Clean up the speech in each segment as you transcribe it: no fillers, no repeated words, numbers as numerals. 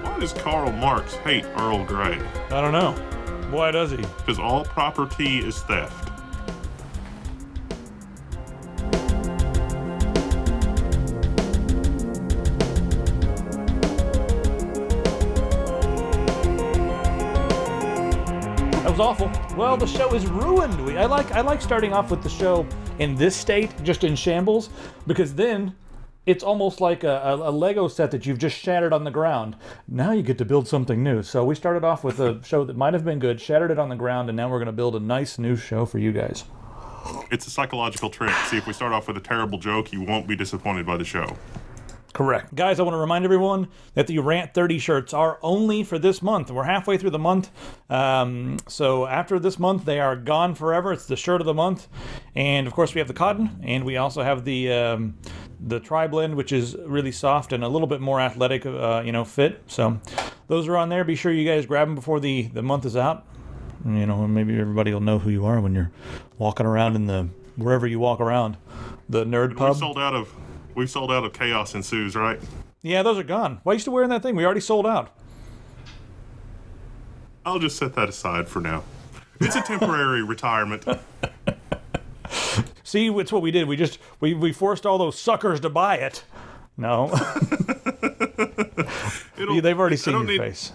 Why does Karl Marx hate Earl Grey? I don't know. Why does he? Because all property is theft. That was awful. Well, the show is ruined. I like starting off with the show in this state, just in shambles, because then it's almost like a Lego set that you've just shattered on the ground. Now you get to build something new. So we started off with a show that might have been good, shattered it on the ground, and now we're going to build a nice new show for you guys. It's a psychological trick. See, if we start off with a terrible joke, you won't be disappointed by the show. Correct. Guys, I want to remind everyone that the Rant 30 shirts are only for this month. We're halfway through the month. So after this month, they are gone forever. It's the shirt of the month. And, of course, we have the cotton. And we also have the tri-blend, which is really soft and a little bit more athletic, fit. So those are on there. Be sure you guys grab them before the month is out. You know, maybe everybody will know who you are when you're walking around in wherever you walk around. The nerd pub. We've sold out of Chaos Ensues, right? Yeah, those are gone. Why are you still wearing that thing? We already sold out. I'll just set that aside for now. It's a temporary retirement. See, it's what we did. We forced all those suckers to buy it. No. They've already seen your face.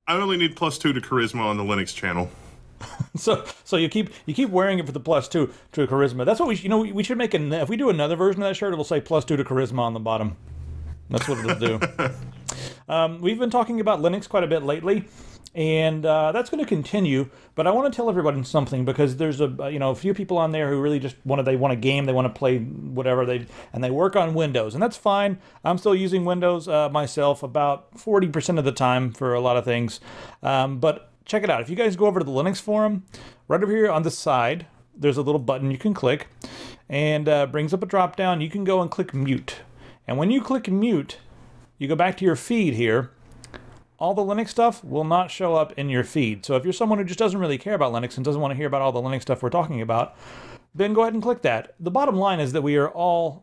I only need +2 to charisma on the Linux channel. So you keep wearing it for the +2 to charisma. That's what we should make if we do another version of that shirt, it'll say +2 to charisma on the bottom. That's what it'll do. We've been talking about Linux quite a bit lately, and that's going to continue. But I want to tell everybody something, because there's a few people on there who really just want to game, they want to play whatever and they work on Windows, and that's fine. I'm still using Windows myself about 40% of the time for a lot of things, but check it out. If you guys go over to the Linux forum, right over here on the side, there's a little button you can click, and brings up a drop down. You can go and click mute. And when you click mute, you go back to your feed here. All the Linux stuff will not show up in your feed. So if you're someone who just doesn't really care about Linux and doesn't want to hear about all the Linux stuff we're talking about, then go ahead and click that. The bottom line is that we are all,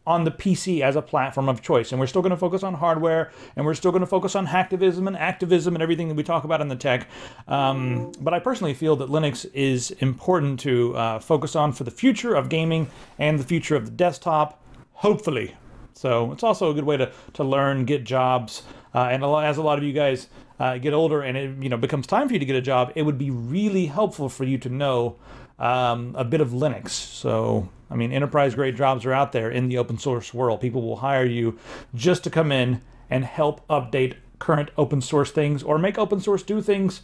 on the PC as a platform of choice. And we're still going to focus on hardware, and we're still going to focus on hacktivism and activism and everything that we talk about in the tech. But I personally feel that Linux is important to focus on for the future of gaming and the future of the desktop, hopefully. So it's also a good way to learn, get jobs, and as a lot of you guys get older and it becomes time for you to get a job, it would be really helpful for you to know a bit of Linux. So, I mean, enterprise-grade jobs are out there in the open source world. People will hire you just to come in and help update current open source things, or make open source do things,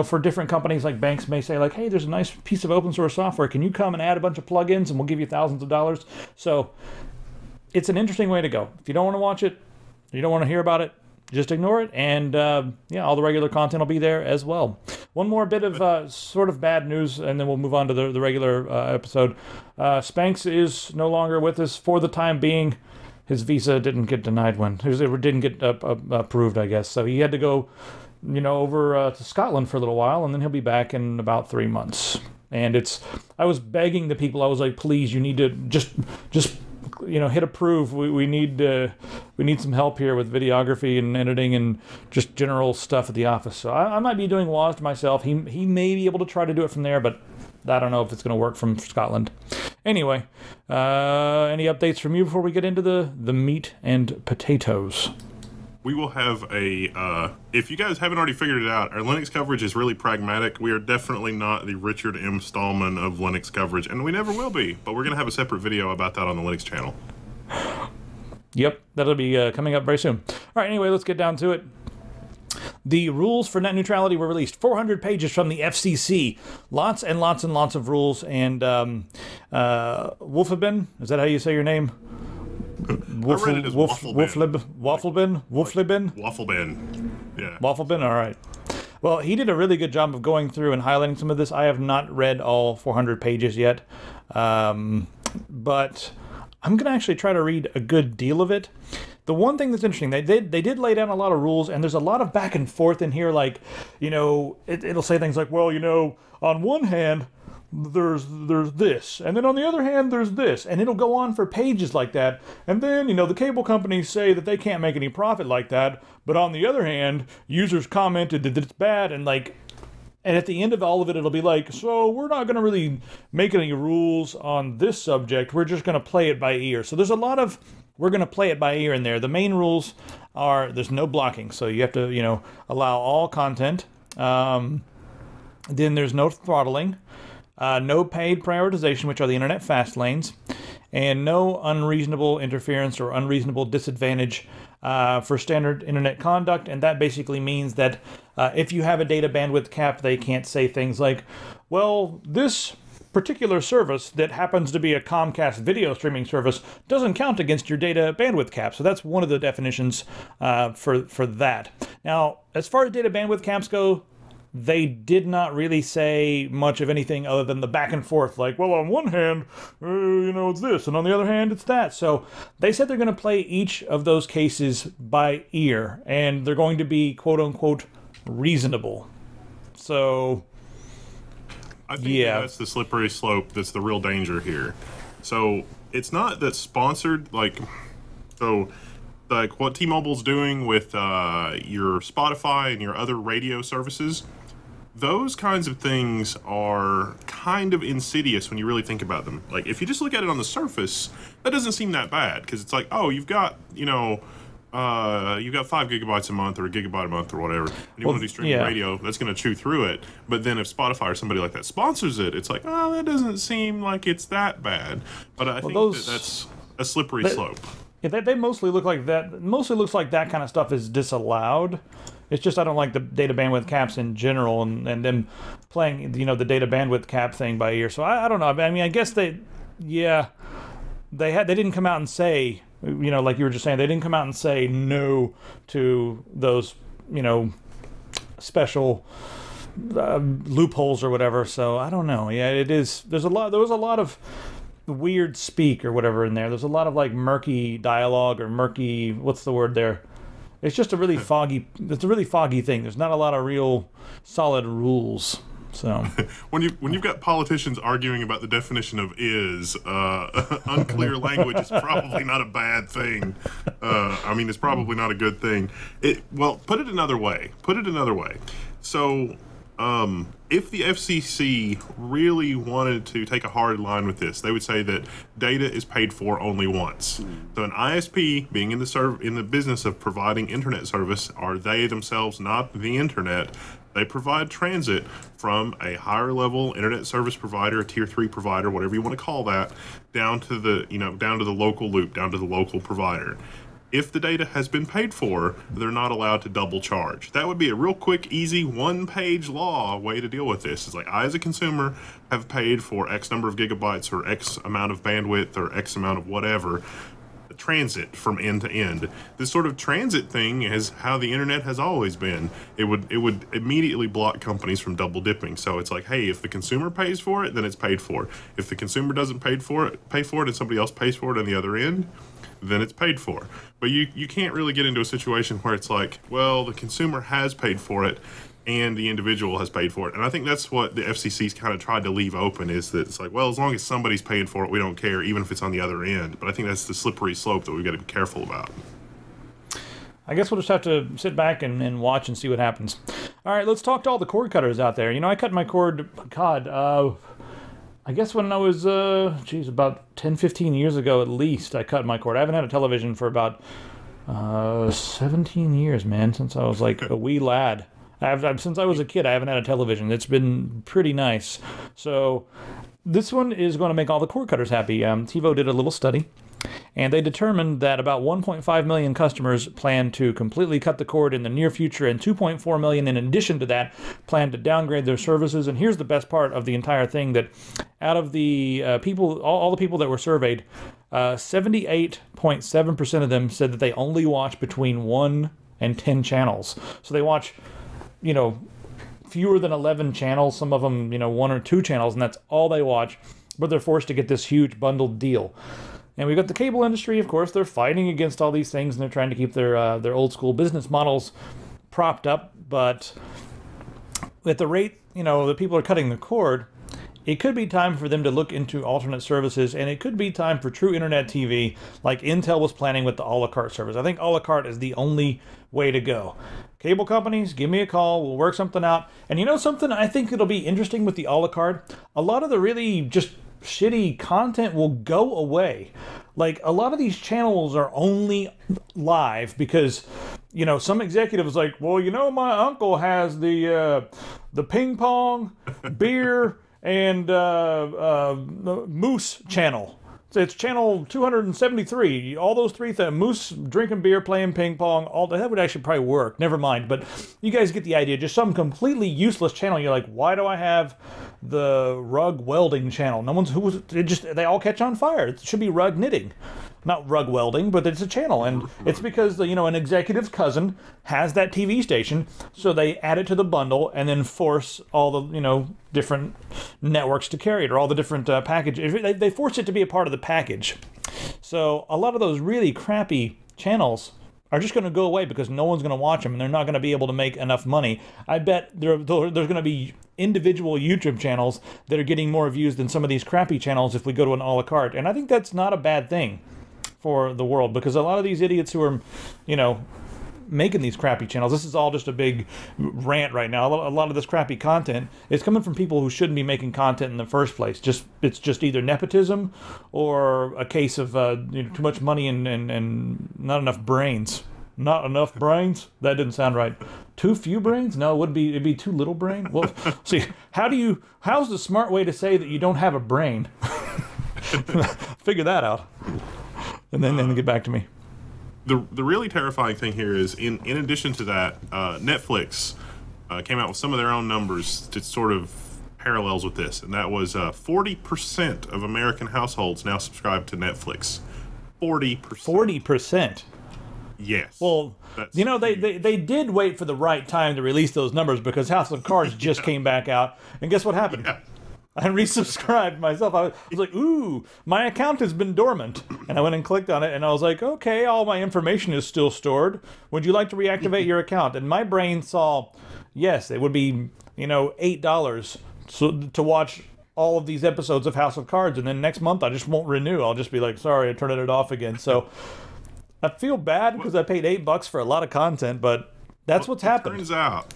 for different companies. Like banks may say, like, hey, there's a nice piece of open source software. Can you come and add a bunch of plugins and we'll give you thousands of dollars? So it's an interesting way to go. If you don't want to watch it, you don't want to hear about it, just ignore it, and all the regular content will be there as well. One more bit of sort of bad news, and then we'll move on to the regular episode. Spanx is no longer with us for the time being. His visa didn't get denied didn't get approved, I guess. So he had to go, over to Scotland for a little while, and then he'll be back in about 3 months. And I was begging the people. I was like, please, you need to just hit approve. We need some help here with videography and editing and just general stuff at the office. So I might be doing WASD myself. He may be able to try to do it from there, but I don't know if it's going to work from Scotland. Anyway, any updates from you before we get into the meat and potatoes? We will have if you guys haven't already figured it out, our Linux coverage is really pragmatic. We are definitely not the Richard M. Stallman of Linux coverage, and we never will be, but we're going to have a separate video about that on the Linux channel. Yep, that'll be coming up very soon. All right, anyway, let's get down to it. The rules for net neutrality were released. 400 pages from the FCC. Lots and lots and lots of rules, and Wolfeben, is that how you say your name? Wafflebin. Yeah. Wafflebin, all right. Well, he did a really good job of going through and highlighting some of this. I have not read all 400 pages yet, but I'm going to actually try to read a good deal of it. The one thing that's interesting, they did lay down a lot of rules, and there's a lot of back and forth in here. Like, it'll say things like, well, on one hand, there's this, and then on the other hand there's this, and it'll go on for pages like that. And then, you know, the cable companies say that they can't make any profit like that, but on the other hand, users commented that it's bad, and like, and at the end of all of it, it'll be like, so we're not going to really make any rules on this subject. We're just going to play it by ear. So there's a lot of, we're going to play it by ear in there. The main rules are there's no blocking. So you have to, you know, allow all content. Then there's no throttling, no paid prioritization, which are the internet fast lanes, and no unreasonable interference or unreasonable disadvantage for standard internet conduct. And that basically means that if you have a data bandwidth cap, they can't say things like, well, this particular service that happens to be a Comcast video streaming service doesn't count against your data bandwidth cap. So that's one of the definitions for that. Now, as far as data bandwidth caps go, they did not really say much of anything other than the back and forth, like, well, on one hand, you know, it's this, and on the other hand, it's that. So they said they're going to play each of those cases by ear, and they're going to be, quote unquote, reasonable. So, I think that's the slippery slope that's the real danger here. So it's not that sponsored, like, so like what T-Mobile's doing with your Spotify and your other radio services, those kinds of things are kind of insidious when you really think about them. Like, if you just look at it on the surface, that doesn't seem that bad, because it's like, oh, you've got, you know, you've got 5 gigabytes a month or a gigabyte a month or whatever, and you want to do streaming radio, that's going to chew through it. But then if Spotify or somebody like that sponsors it, it's like, oh, that doesn't seem like it's that bad. But I think that's a slippery slope. Yeah, they mostly look like that. Mostly looks like that kind of stuff is disallowed. It's just I don't like the data bandwidth caps in general, and them playing, you know, the data bandwidth cap thing by ear. So I don't know. I mean, I guess they didn't come out and say, you know, like you were just saying, they didn't come out and say no to those, you know, special loopholes or whatever. So I don't know. Yeah, it is. There was a lot of weird speak or whatever in there. There's a lot of like murky dialogue or murky, what's the word there? It's just a really foggy, it's a really foggy thing. There's not a lot of real solid rules. So when you've got politicians arguing about the definition of unclear language is probably not a bad thing. I mean, it's probably not a good thing. Well, put it another way. So if the FCC really wanted to take a hard line with this, they would say that data is paid for only once. So an ISP, being in the business of providing internet service, are they themselves not the internet? They provide transit from a higher level internet service provider, a tier 3 provider, whatever you want to call that, down to the local loop, down to the local provider. If the data has been paid for, they're not allowed to double charge. That would be a real quick, easy, one-page law way to deal with this. It's like, I as a consumer have paid for X number of gigabytes or X amount of bandwidth or X amount of whatever, transit from end to end. This sort of transit thing is how the internet has always been. It would immediately block companies from double dipping. So it's like, hey, if the consumer pays for it, then it's paid for. If the consumer doesn't pay for it and somebody else pays for it on the other end, then it's paid for. But you can't really get into a situation where it's like, well, the consumer has paid for it and the individual has paid for it. And I think that's what the FCC's kind of tried to leave open, is that it's like, well, as long as somebody's paying for it, we don't care, even if it's on the other end. But I think that's the slippery slope that we've got to be careful about. I guess we'll just have to sit back and watch and see what happens. All right, let's talk to all the cord cutters out there. You know, I cut my cord, I guess when I was, about 10, 15 years ago at least, I cut my cord. I haven't had a television for about 17 years, man, since I was like a wee lad. Since I was a kid, I haven't had a television. It's been pretty nice. So this one is going to make all the cord cutters happy. TiVo did a little study, and they determined that about 1.5 million customers plan to completely cut the cord in the near future, and 2.4 million in addition to that plan to downgrade their services. And here's the best part of the entire thing, that out of the people, all the people that were surveyed, 78.7% of them said that they only watch between 1 and 10 channels. So they watch, you know, fewer than 11 channels, some of them, 1 or 2 channels, and that's all they watch, but they're forced to get this huge bundled deal. And we've got the cable industry, of course. They're fighting against all these things, and they're trying to keep their old school business models propped up. But at the rate, that people are cutting the cord, it could be time for them to look into alternate services, and it could be time for true internet TV like Intel was planning with the a la carte service. I think a la carte is the only way to go. Cable companies, give me a call. We'll work something out. And you know something? I think it'll be interesting with the a la carte. A lot of the really just shitty content will go away. Like, a lot of these channels are only live because, you know, some executive is like, well, you know, my uncle has the ping pong, beer, and moose channel. So it's channel 273. All those three things: moose drinking beer, playing ping pong. All that would actually probably work. Never mind. But you guys get the idea. Just some completely useless channel. You're like, why do I have the rug welding channel? No one's they all catch on fire. It should be rug knitting, not rug welding. But it's a channel, and it's because an executive's cousin has that TV station, so they add it to the bundle and then force all the different networks to carry it, or all the different packages. They force it to be a part of the package. So a lot of those really crappy channels are just going to go away because no one's going to watch them, and they're not going to be able to make enough money. I bet there's going to be individual YouTube channels that are getting more views than some of these crappy channels if we go to an a la carte. And I think that's not a bad thing for the world, because a lot of these idiots who are, making these crappy channels, this is all just a big rant right now. A lot of this crappy content is coming from people who shouldn't be making content in the first place. It's just either nepotism or a case of too much money and not enough brains. Not enough brains? That didn't sound right. Too few brains? No, it'd be too little brain. Well, see, how's the smart way to say that you don't have a brain? Figure that out, and then get back to me. The really terrifying thing here is, in addition to that, Netflix came out with some of their own numbers that sort of parallels with this, and that was 40% of American households now subscribe to Netflix. 40%. 40%. Yes. Well, they did wait for the right time to release those numbers, because House of Cards just came back out, and guess what happened? Yeah. I resubscribed myself. I was like, ooh, my account has been dormant. And I went and clicked on it, and I was like, okay, all my information is still stored. Would you like to reactivate your account? And my brain saw, yes, it would be, $8 to watch all of these episodes of House of Cards. And then next month, I just won't renew. I'll just be like, sorry, I turned it off again. So I feel bad because I paid $8 for a lot of content, but that's what's happened. Turns out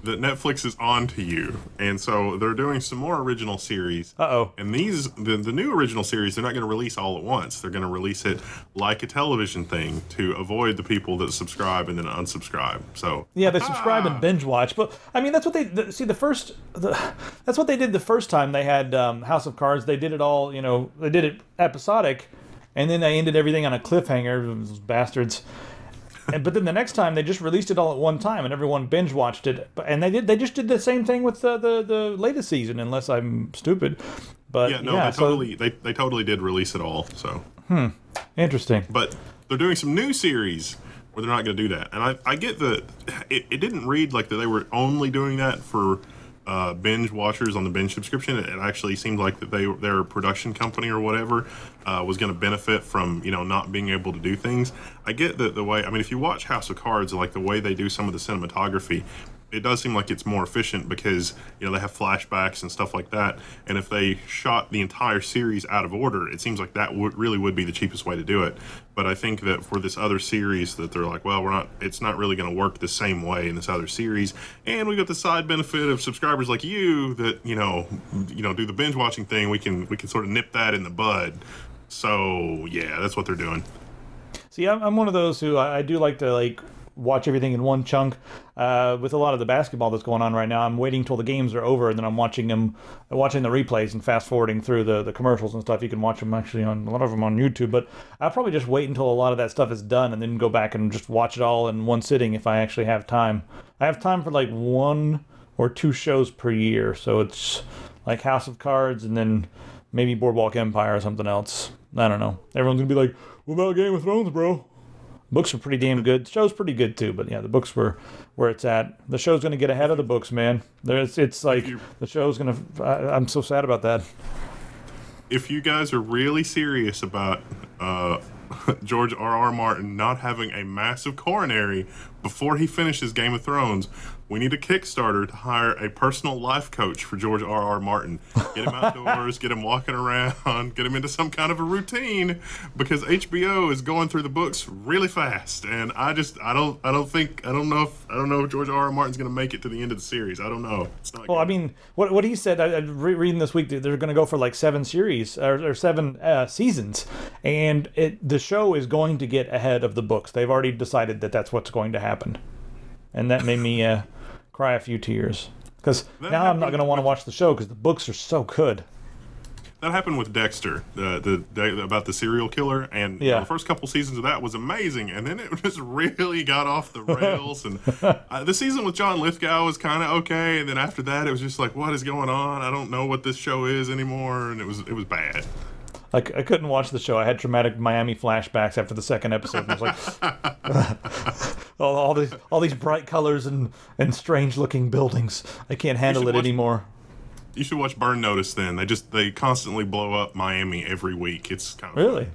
that Netflix is on to you, and so they're doing some more original series. And the new original series, they're not going to release all at once. They're going to release it like a television thing to avoid the people that subscribe and then unsubscribe. So yeah, they subscribe and binge watch. But I mean, that's what they see. That's what they did the first time they had House of Cards. They did it all. They did it episodic, and then they ended everything on a cliffhanger. Those bastards. But then the next time they just released it all at one time, and everyone binge watched it. And they just did the same thing with the latest season, unless I'm stupid. But they totally did release it all. So interesting. But they're doing some new series where they're not going to do that, and I get that it didn't read like that they were only doing that for binge watchers on the binge subscription. It actually seemed like that their production company or whatever was going to benefit from not being able to do things. I get that the way, I mean, if you watch House of Cards, like the way they do some of the cinematography, it does seem like it's more efficient because they have flashbacks and stuff like that. And if they shot the entire series out of order, it seems like that really would be the cheapest way to do it. But I think that for this other series, that they're like, well, it's not really going to work the same way in this other series. And we got the side benefit of subscribers like you that do the binge watching thing. We can sort of nip that in the bud. So yeah, that's what they're doing. See, I'm one of those who I do like to watch everything in one chunk. With a lot of the basketball that's going on right now, I'm waiting till the games are over, and then I'm watching the replays and fast forwarding through the commercials and stuff. You can watch them actually on a lot of them on YouTube, but I'll probably just wait until a lot of that stuff is done and then go back and just watch it all in one sitting if I actually have time. I have time for like 1 or 2 shows per year, so it's like House of Cards and then maybe Boardwalk Empire or something else. I don't know. Everyone's gonna be like, what about Game of Thrones, bro? Books are pretty damn good. The show's pretty good too, but yeah, the books were where it's at. The show's going to get ahead of the books, man. It's like the show's going to... I'm so sad about that. If you guys are really serious about George R.R. Martin not having a massive coronary before he finishes Game of Thrones, we need a Kickstarter to hire a personal life coach for George R.R. Martin. Get him outdoors, get him walking around, get him into some kind of a routine, because HBO is going through the books really fast, and I don't know if George R.R. Martin's going to make it to the end of the series. I don't know. It's not Well, good. I mean, what he said, I reading this week, they're going to go for like 7 series or 7 seasons, and the show is going to get ahead of the books. They've already decided that that's what's going to happen, and that made me cry a few tears, because now I'm not going to want to watch the show because the books are so good. That happened with Dexter, about the serial killer, and the first couple seasons of that was amazing, and then it just really got off the rails. And the season with John Lithgow was kind of okay, and then after that, it was just like, what is going on? I don't know what this show is anymore, and it was bad. I couldn't watch the show. I had traumatic Miami flashbacks after the second episode. I was like, all these bright colors and strange looking buildings. I can't handle it anymore. You should watch Burn Notice then. They constantly blow up Miami every week. It's kind of really fun.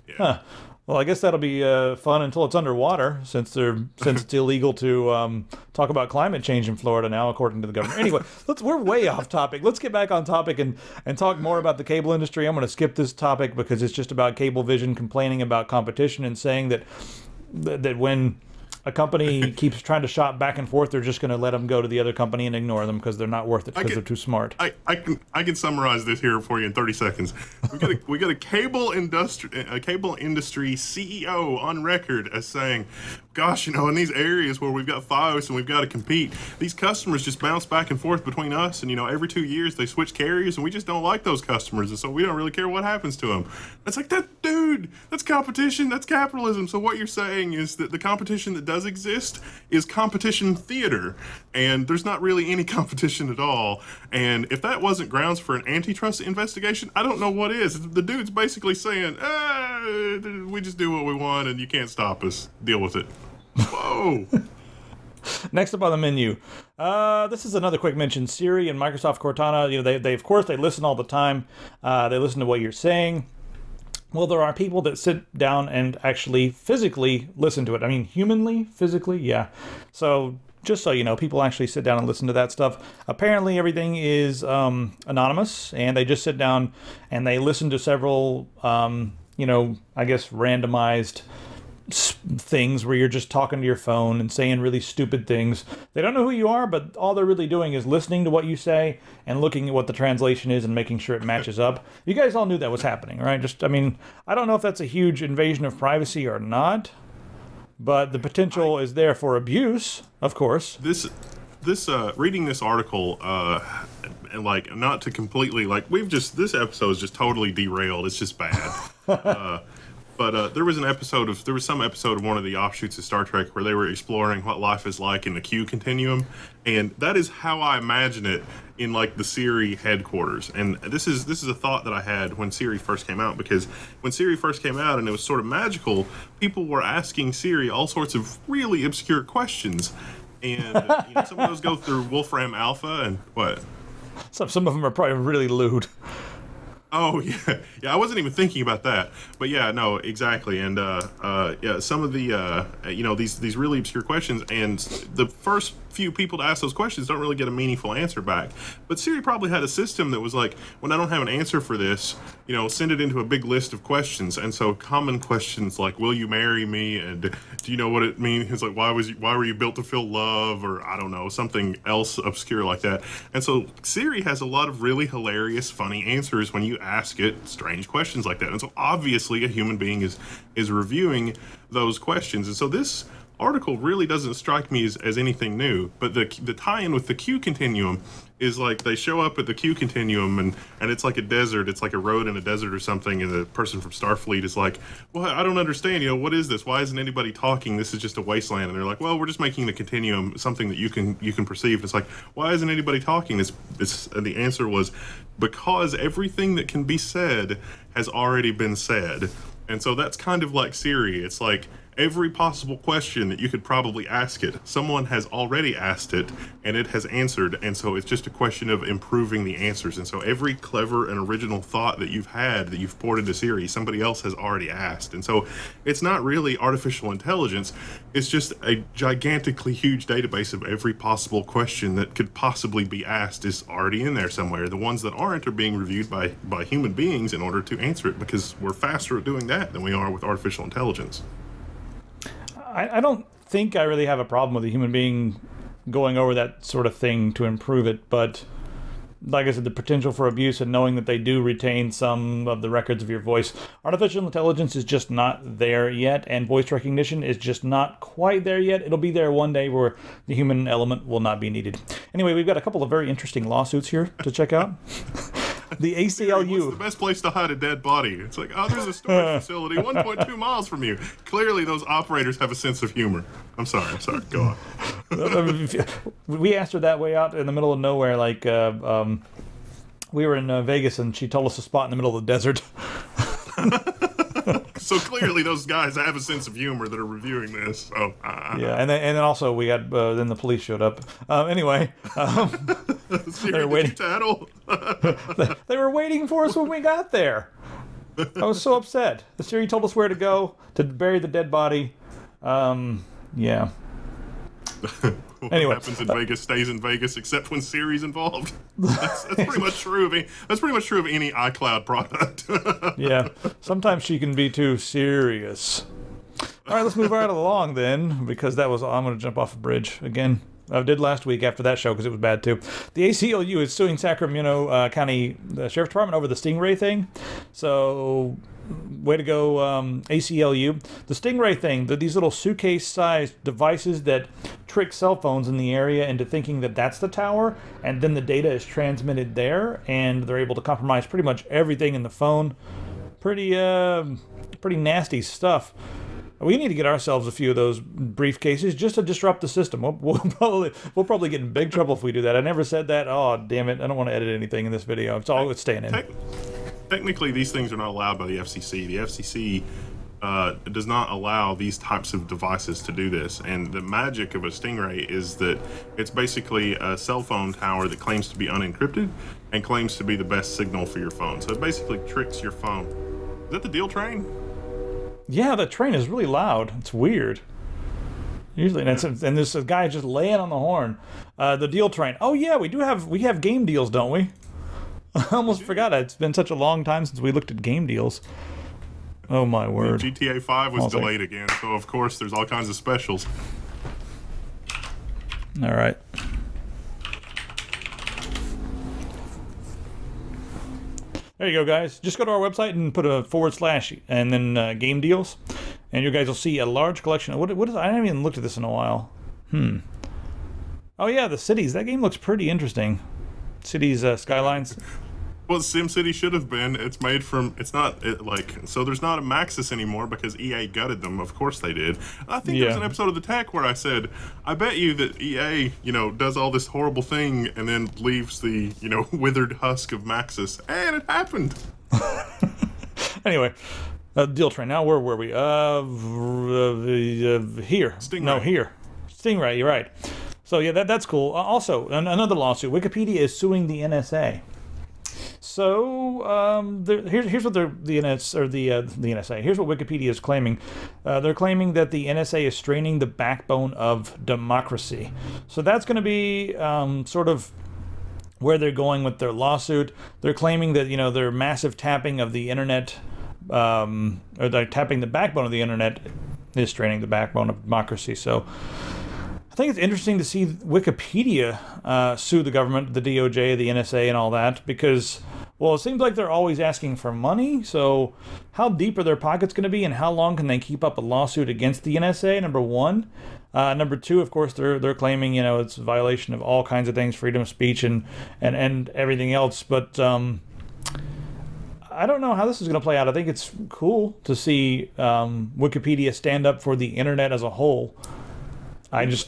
Yeah. Huh. Well, I guess that'll be fun until it's underwater, since it's illegal to talk about climate change in Florida now, according to the government. Anyway, we're way off topic. Let's get back on topic and talk more about the cable industry. I'm going to skip this topic because it's just about Cablevision complaining about competition and saying that when a company keeps trying to shop back and forth, they're just going to let them go to the other company and ignore them because they're not worth it, because they're too smart. I can summarize this here for you in 30 seconds. We got a cable industry CEO on record as saying, gosh, in these areas where we've got FiOS and we've got to compete, these customers just bounce back and forth between us, and every 2 years they switch carriers, and we just don't like those customers, and so we don't really care what happens to them. It's like, that's competition, that's capitalism. So what you're saying is that the competition that does exist is competition theater, and there's not really any competition at all. And if that wasn't grounds for an antitrust investigation, I don't know what is. The dude's basically saying, we just do what we want and you can't stop us. Deal with it. Whoa. Next up on the menu, this is another quick mention. Siri and Microsoft Cortana, they of course they listen all the time. They listen to what you're saying. Well, there are people that sit down and actually physically listen to it. I mean, humanly, physically, yeah. So just so you know, people actually sit down and listen to that stuff. Apparently, everything is anonymous, and they just sit down and they listen to several, I guess, randomized things where you're just talking to your phone and saying really stupid things. They don't know who you are, but all they're really doing is listening to what you say and looking at what the translation is and making sure it matches up. You guys all knew that was happening, right? I don't know if that's a huge invasion of privacy or not, but the potential is there for abuse, of course. Reading this article, and not to completely, this episode is just totally derailed. It's just bad. But there was some episode of one of the offshoots of Star Trek where they were exploring what life is like in the Q continuum, and that is how I imagine it in the Siri headquarters. And this is a thought that I had when Siri first came out, because when Siri first came out and it was sort of magical, people were asking Siri all sorts of really obscure questions, and some of those go through Wolfram Alpha and what. Some of them are probably really lewd. Oh yeah. I wasn't even thinking about that, but yeah, no, exactly. And some of the these really obscure questions, and the first few people to ask those questions don't really get a meaningful answer back. But Siri probably had a system that was like, when I don't have an answer for this, send it into a big list of questions. And so common questions like, will you marry me? And do you know what it means? It's like, why were you built to feel love? Or I don't know, something else obscure like that. And so Siri has a lot of really hilarious, funny answers when you ask it strange questions like that. And so obviously a human being is reviewing those questions. And so this article really doesn't strike me as anything new, but the tie-in with the Q continuum is they show up at the Q continuum and it's like a desert, it's like a road in a desert or something, and the person from Starfleet is like, well, I don't understand, what is this? Why isn't anybody talking? This is just a wasteland. And they're like, well, we're just making the continuum something that you can perceive. And it's like, why isn't anybody talking? And the answer was, because everything that can be said has already been said. And so that's kind of like Siri. It's like every possible question that you could probably ask it. Someone has already asked it, and it has answered, and so it's just a question of improving the answers. And so every clever and original thought that you've had, that you've poured into Siri, somebody else has already asked. And so it's not really artificial intelligence, it's just a gigantically huge database of every possible question that could possibly be asked is already in there somewhere. The ones that aren't are being reviewed by human beings in order to answer it, because we're faster at doing that than we are with artificial intelligence. I don't think I really have a problem with a human being going over that sort of thing to improve it, but like I said, the potential for abuse and knowing that they do retain some of the records of your voice. Artificial intelligence is just not there yet, and voice recognition is just not quite there yet. It'll be there one day where the human element will not be needed. Anyway, we've got a couple of very interesting lawsuits here to check out. The ACLU. What's the best place to hide a dead body? It's like, oh, there's a storage facility 1.2 miles from you. Clearly, those operators have a sense of humor. I'm sorry. Go on. We asked her that way out in the middle of nowhere, like we were in Vegas, and she told us a spot in the middle of the desert. So clearly, those guys have a sense of humor that are reviewing this. So, yeah, and then also we got then the police showed up. Anyway, they were waiting. They were waiting for us when we got there. I was so upset. The Siri told us where to go to bury the dead body. Yeah. What anyway, happens in Vegas stays in Vegas, except when Siri's involved. That's pretty much true of any iCloud product. Yeah, sometimes she can be too serious. All right, let's move right along then, because that was. I'm going to jump off a bridge again. I did last week after that show because it was bad too. The ACLU is suing Sacramento County Sheriff's Department over the Stingray thing. So, way to go, ACLU. The Stingray thing, these little suitcase-sized devices that trick cell phones in the area into thinking that that's the tower, and then the data is transmitted there, and they're able to compromise pretty much everything in the phone. Pretty nasty stuff. We need to get ourselves a few of those briefcases just to disrupt the system. We'll probably get in big trouble if we do that. I never said that. Oh, damn it. I don't want to edit anything in this video. It's staying in. Technically, these things are not allowed by the FCC. The FCC does not allow these types of devices to do this. And the magic of a Stingray is that it's basically a cell phone tower that claims to be unencrypted and claims to be the best signal for your phone. So it basically tricks your phone. Is that the deal train? Yeah, the train is really loud. It's weird. Usually, and there's a guy just laying on the horn. The deal train. Oh yeah, we have game deals, don't we? I almost forgot. It's been such a long time since we looked at game deals. Oh my word. GTA 5 was delayed again, so of course there's all kinds of specials. All right. There you go, guys. Just go to our website and put a / and then game deals, and you guys will see a large collection. What is? I haven't even looked at this in a while. Oh yeah, the cities. That game looks pretty interesting. Cities, skylines. Well, SimCity should have been. It's made from. It's not so. There's not a Maxis anymore because EA gutted them. Of course they did. I think there was an episode of The Tech where I said, "I bet you that EA, does all this horrible thing and then leaves the, withered husk of Maxis." And it happened. Anyway, deal train. Now where were we? Here. Stingray. No, here. Stingray. You're right. So yeah, that's cool. Also, another lawsuit. Wikipedia is suing the NSA. So here's what the NSA. Here's what Wikipedia is claiming. They're claiming that the NSA is straining the backbone of democracy. So that's going to be sort of where they're going with their lawsuit. They're claiming that their massive tapping of the internet, or they're tapping the backbone of the internet, is straining the backbone of democracy. So I think it's interesting to see Wikipedia sue the government, the DOJ, the NSA, and all that, because, well, it seems like they're always asking for money. So how deep are their pockets going to be, and how long can they keep up a lawsuit against the NSA, number one? Number two, of course, they're claiming, it's a violation of all kinds of things, freedom of speech and everything else. But I don't know how this is going to play out. I think it's cool to see Wikipedia stand up for the internet as a whole. I just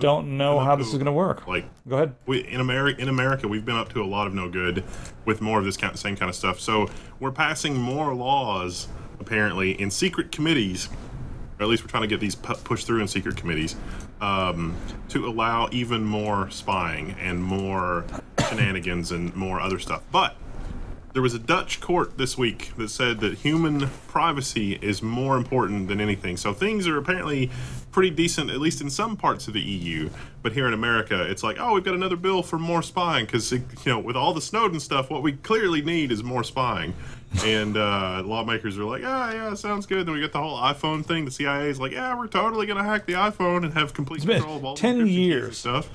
don't know how this is going to work. Go ahead. In America, we've been up to a lot of no good with more of this same kind of stuff. So we're passing more laws, apparently, in secret committees or at least we're trying to get these pushed through in secret committees, to allow even more spying and more shenanigans and more other stuff. But there was a Dutch court this week that said that human privacy is more important than anything. So things are apparently pretty decent, at least in some parts of the EU. But here in America, it's like, oh, we've got another bill for more spying because, with all the Snowden stuff, what we clearly need is more spying. And lawmakers are like, yeah, sounds good. Then we get the whole iPhone thing. The CIA is like, yeah, we're totally going to hack the iPhone and have complete control of all 10 years and stuff.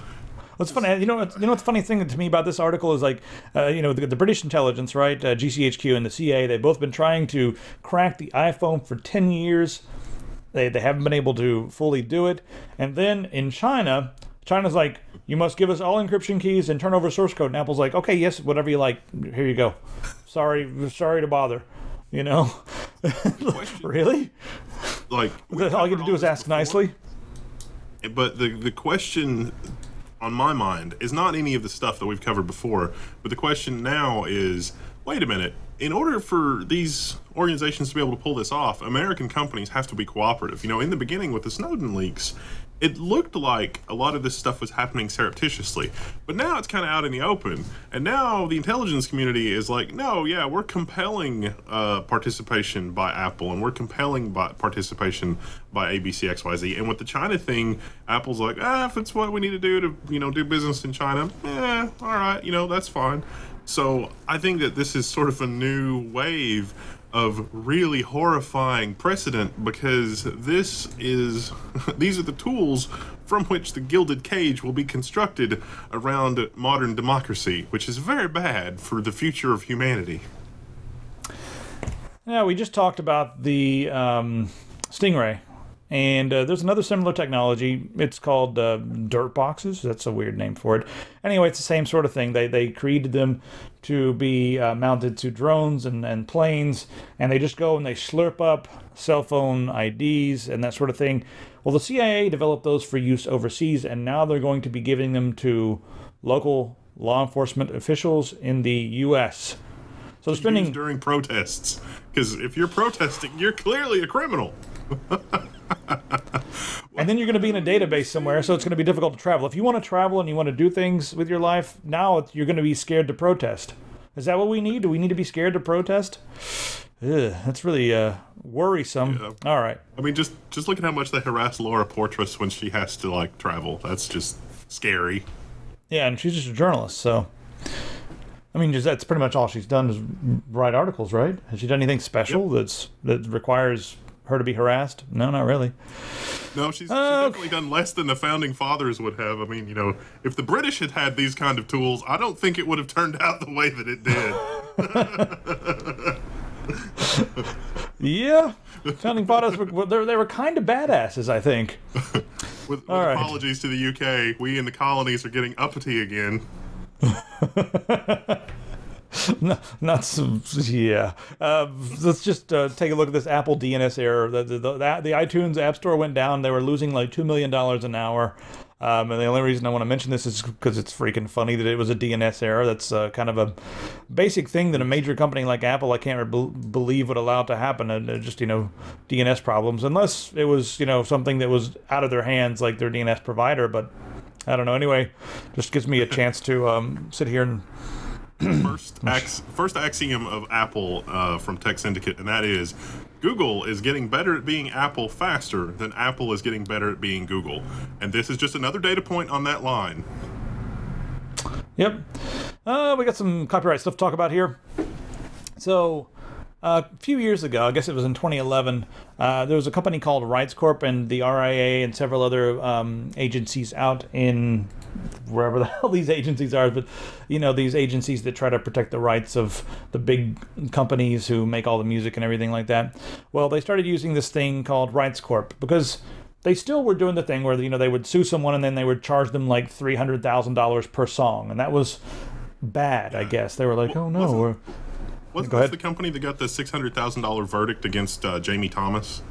What's funny, what's the funny thing to me about this article is like, the British intelligence, right, GCHQ and the CIA, they've both been trying to crack the iPhone for 10 years. They haven't been able to fully do it. And then in China's like, you must give us all encryption keys and turn over source code. And Apple's like, okay, yes, whatever you like. Here you go. Sorry to bother. Really? Like, all you get to do is ask nicely. But the question on my mind is not any of the stuff that we've covered before, but the question now is, wait a minute, in order for these organizations to be able to pull this off, American companies have to be cooperative. In the beginning with the Snowden leaks, it looked like a lot of this stuff was happening surreptitiously, but now it's kind of out in the open. And now the intelligence community is like, no, yeah, we're compelling participation by Apple, and we're compelling participation by ABC, XYZ. And with the China thing, Apple's like, if it's what we need to do to, do business in China, all right, that's fine. So I think that this is sort of a new wave of really horrifying precedent, because these are the tools from which the gilded cage will be constructed around modern democracy, which is very bad for the future of humanity. Yeah, we just talked about the Stingray, and there's another similar technology. It's called dirt boxes. That's a weird name for it. Anyway, it's the same sort of thing. They created them to be mounted to drones and planes, and they just go and they slurp up cell phone IDs and that sort of thing. Well, the CIA developed those for use overseas, and now they're going to be giving them to local law enforcement officials in the U.S. So spending during protests, because if you're protesting, you're clearly a criminal. And then you're going to be in a database somewhere, so it's going to be difficult to travel. If you want to travel and you want to do things with your life, now you're going to be scared to protest. Is that what we need? Do we need to be scared to protest? Ugh, that's really worrisome. Yeah. All right. I mean, just look at how much they harass Laura Portress when she has to, travel. That's just scary. Yeah, and she's just a journalist, so... I mean, that's pretty much all she's done is write articles, right? Has she done anything special that requires her to be harassed? No, not really. No, she's definitely done less than the founding fathers would have. I mean, if the British had these kind of tools, I don't think it would have turned out the way that it did. Yeah, founding fathers they were kind of badasses, I think. With apologies to the UK, we in the colonies are getting uppity again. No, not some, yeah. Let's just take a look at this Apple DNS error. The iTunes App Store went down. They were losing like $2 million an hour. And the only reason I want to mention this is because it's freaking funny that it was a DNS error. That's kind of a basic thing that a major company like Apple, I can't believe would allow to happen. Just, DNS problems, unless it was, something that was out of their hands, like their DNS provider. But I don't know. Anyway, just gives me a chance to sit here and... First axiom of Apple from Tech Syndicate, and that is Google is getting better at being Apple faster than Apple is getting better at being Google. And this is just another data point on that line. Yep. We got some copyright stuff to talk about here. So... a few years ago, I guess it was in 2011, there was a company called Rights Corp and the RIA and several other agencies out in wherever the hell these agencies are, but these agencies that try to protect the rights of the big companies who make all the music and everything like that. Well, they started using this thing called Rights Corp because they still were doing the thing where they would sue someone and then they would charge them like $300,000 per song, and that was bad. I guess they were like, oh no. Wasn't this the company that got the $600,000 verdict against Jamie Thomas?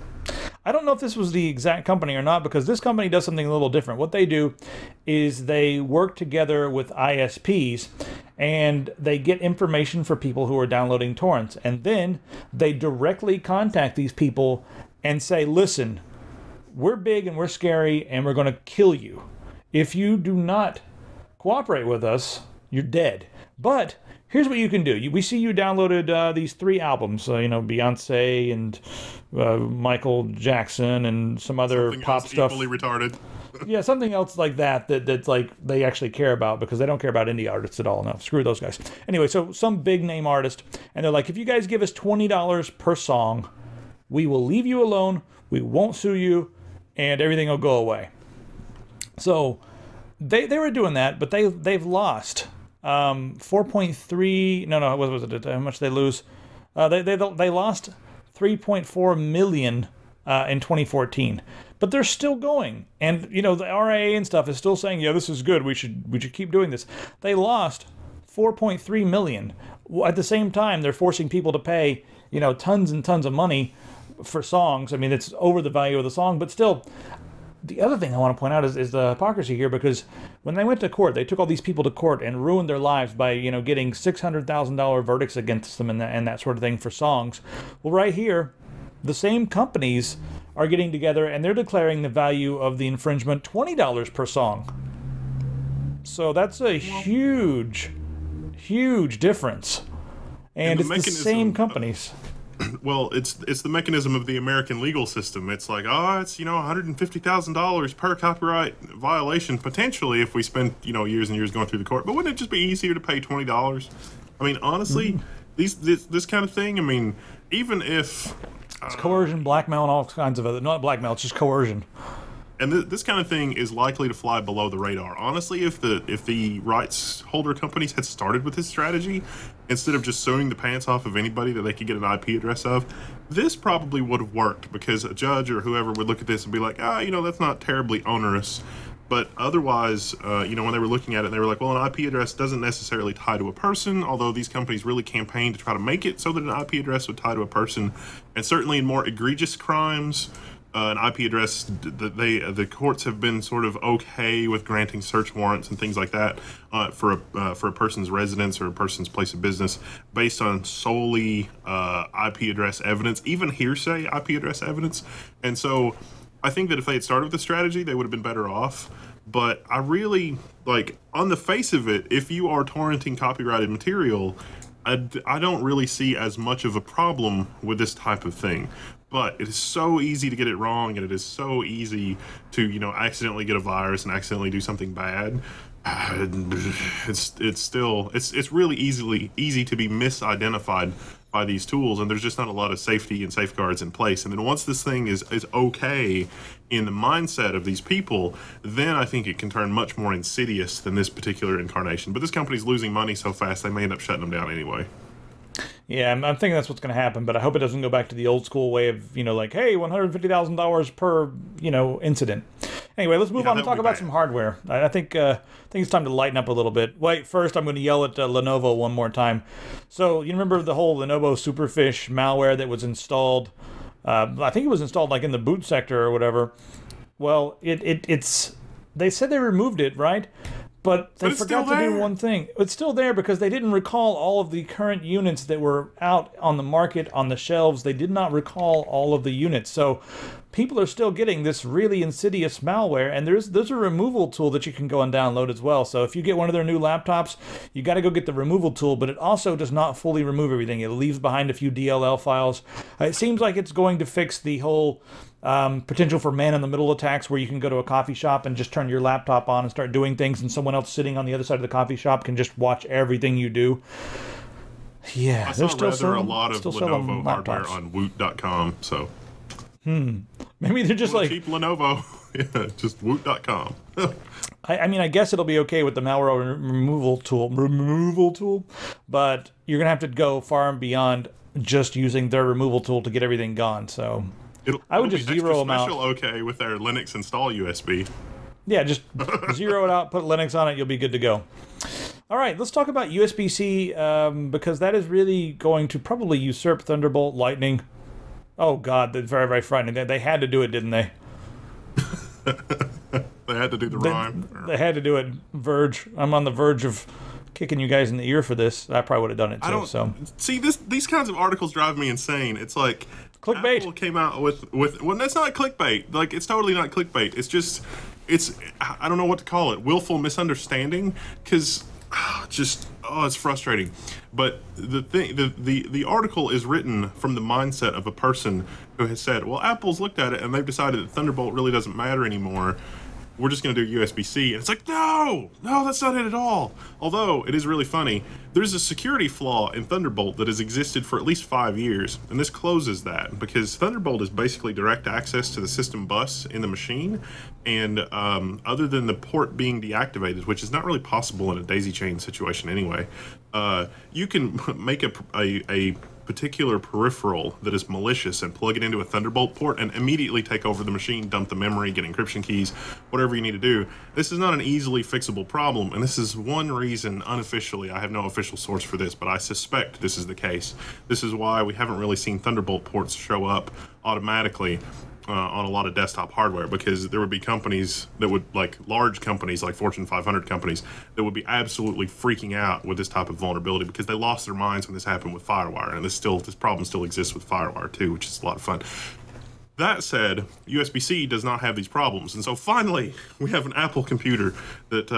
I don't know if this was the exact company or not, because this company does something a little different. What they do is they work together with ISPs, and they get information for people who are downloading torrents. And then they directly contact these people and say, listen, we're big and we're scary and we're going to kill you. If you do not cooperate with us, you're dead. But here's what you can do. We see you downloaded these 3 albums, Beyonce and Michael Jackson and some other Something pop else stuff. equally retarded. Yeah, something else like that's like they actually care about, because they don't care about indie artists at all. No, screw those guys. Anyway, so some big name artist, and they're like, if you guys give us $20 per song, we will leave you alone, we won't sue you, and everything will go away. So they were doing that, but they've lost 4.3. No, what was it? How much they lose? They lost 3.4 million in 2014. But they're still going, and the RIA and stuff is still saying, yeah, this is good. We should keep doing this. They lost 4.3 million. At the same time, they're forcing people to pay tons and tons of money for songs. I mean, it's over the value of the song, but still. The other thing I want to point out is the hypocrisy here, because when they went to court, they took all these people to court and ruined their lives by getting $600,000 verdicts against them and that sort of thing for songs. Well, right here, the same companies are getting together and they're declaring the value of the infringement $20 per song. So that's a huge difference. And it's the same companies. Well, it's the mechanism of the American legal system. It's like, it's $150,000 per copyright violation potentially if we spend years and years going through the court. But wouldn't it just be easier to pay $20? I mean, honestly, this kind of thing. I mean, even if it's coercion, blackmail, and all kinds of other. Not blackmail, it's just coercion. And this kind of thing is likely to fly below the radar. Honestly, if the rights holder companies had started with this strategy, instead of just suing the pants off of anybody that they could get an IP address of, this probably would have worked, because a judge or whoever would look at this and be like, that's not terribly onerous. But otherwise, when they were looking at it, they were like, well, an IP address doesn't necessarily tie to a person, although these companies really campaigned to try to make it so that an IP address would tie to a person. And certainly in more egregious crimes, an IP address, the courts have been sort of okay with granting search warrants and things like that for a person's residence or a person's place of business based on solely IP address evidence, even hearsay IP address evidence. And so I think that if they had started with the strategy, they would have been better off. But I really, on the face of it, if you are torrenting copyrighted material, I don't really see as much of a problem with this type of thing. But it is so easy to get it wrong, and it is so easy to, accidentally get a virus and accidentally do something bad. It's really easy to be misidentified by these tools, and there's just not a lot of safety and safeguards in place. And then once this thing is okay in the mindset of these people, then I think it can turn much more insidious than this particular incarnation. But this company's losing money so fast, they may end up shutting them down anyway. Yeah, I'm thinking that's what's going to happen, but I hope it doesn't go back to the old school way of, hey, $150,000 per, incident. Anyway, let's move on and talk about some hardware. I think it's time to lighten up a little bit. Wait, first I'm going to yell at Lenovo one more time. So you remember the whole Lenovo Superfish malware that was installed? I think it was installed in the boot sector or whatever. Well, it's they said they removed it, right? But they forgot to do one thing. It's still there because they didn't recall all of the current units that were out on the market, on the shelves. They did not recall all of the units. So people are still getting this really insidious malware, and there's a removal tool that you can go and download as well. So if you get one of their new laptops, you got to go get the removal tool, but it also does not fully remove everything. It leaves behind a few DLL files. It seems like it's going to fix the whole potential for man-in-the-middle attacks, where you can go to a coffee shop and just turn your laptop on and start doing things, and someone else sitting on the other side of the coffee shop can just watch everything you do. Yeah, there's still a lot of Lenovo hardware on woot.com, so maybe they're just cheap Lenovo. Yeah, just woot.com. I guess it'll be okay with the malware removal tool, but you're gonna have to go far and beyond just using their removal tool to get everything gone. So I would just zero them out. Okay, with their Linux install USB. Yeah, just zero it out, put Linux on it, you'll be good to go. All right, let's talk about USB-C, because that is really going to probably usurp Thunderbolt, Lightning. Oh God, that's very, very frightening. They had to do it, didn't they? They had to do the rhyme. They had to do it. Verge. I'm on the verge of kicking you guys in the ear for this. I probably would have done it too. See, these kinds of articles drive me insane. It's like Clickbait. Apple came out with well, that's not clickbait. Like, it's totally not clickbait. It's just, I don't know what to call it. Willful misunderstanding, because it's frustrating. But the article is written from the mindset of a person who has said, well, Apple's looked at it and they've decided that Thunderbolt really doesn't matter anymore. We're just going to do USB-C. And it's like, no, that's not it at all. Although, it is really funny. There's a security flaw in Thunderbolt that has existed for at least 5 years. And this closes that, because Thunderbolt is basically direct access to the system bus in the machine. And other than the port being deactivated, which is not really possible in a daisy chain situation anyway, you can make a particular peripheral that is malicious and plug it into a Thunderbolt port and immediately take over the machine, dump the memory, get encryption keys, whatever you need to do. This is not an easily fixable problem, and this is one reason, unofficially, I have no official source for this, but I suspect this is the case. This is why we haven't really seen Thunderbolt ports show up automatically on a lot of desktop hardware, because there would be companies that would, like large companies, like Fortune 500 companies, that would be absolutely freaking out with this type of vulnerability, because they lost their minds when this happened with FireWire, and this problem still exists with FireWire too, which is a lot of fun. That said, USB-C does not have these problems, and so finally we have an Apple computer that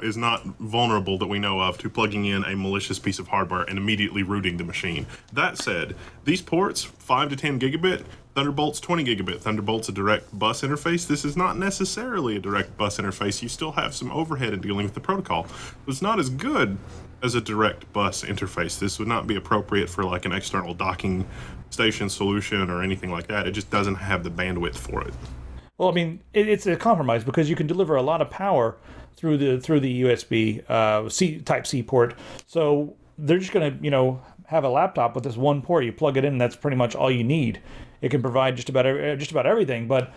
is not vulnerable, that we know of, to plugging in a malicious piece of hardware and immediately rooting the machine. That said, these ports, 5 to 10 gigabit, Thunderbolt's 20 gigabit. Thunderbolt's a direct bus interface. This is not necessarily a direct bus interface. You still have some overhead in dealing with the protocol. It's not as good as a direct bus interface. This would not be appropriate for like an external docking station solution or anything like that. It just doesn't have the bandwidth for it. Well, I mean, it's a compromise, because you can deliver a lot of power through the USB Type C port. So they're just going to have a laptop with this one port. You plug it in, and that's pretty much all you need. It can provide just about everything, but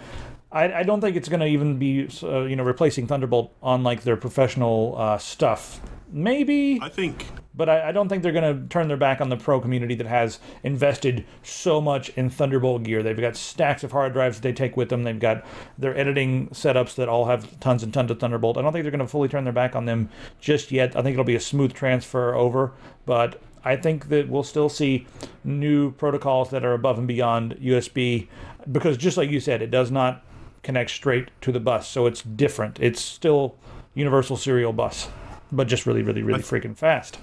I don't think it's going to even be replacing Thunderbolt on like their professional stuff. Maybe, I think, but I don't think they're going to turn their back on the pro community that has invested so much in Thunderbolt gear. They've got stacks of hard drives that they take with them. They've got their editing setups that all have tons and tons of Thunderbolt. I don't think they're going to fully turn their back on them just yet. I think it'll be a smooth transfer over, but I think that we'll still see new protocols that are above and beyond USB, because just like you said, it does not connect straight to the bus, so it's different. It's still universal serial bus, but just really freaking fast.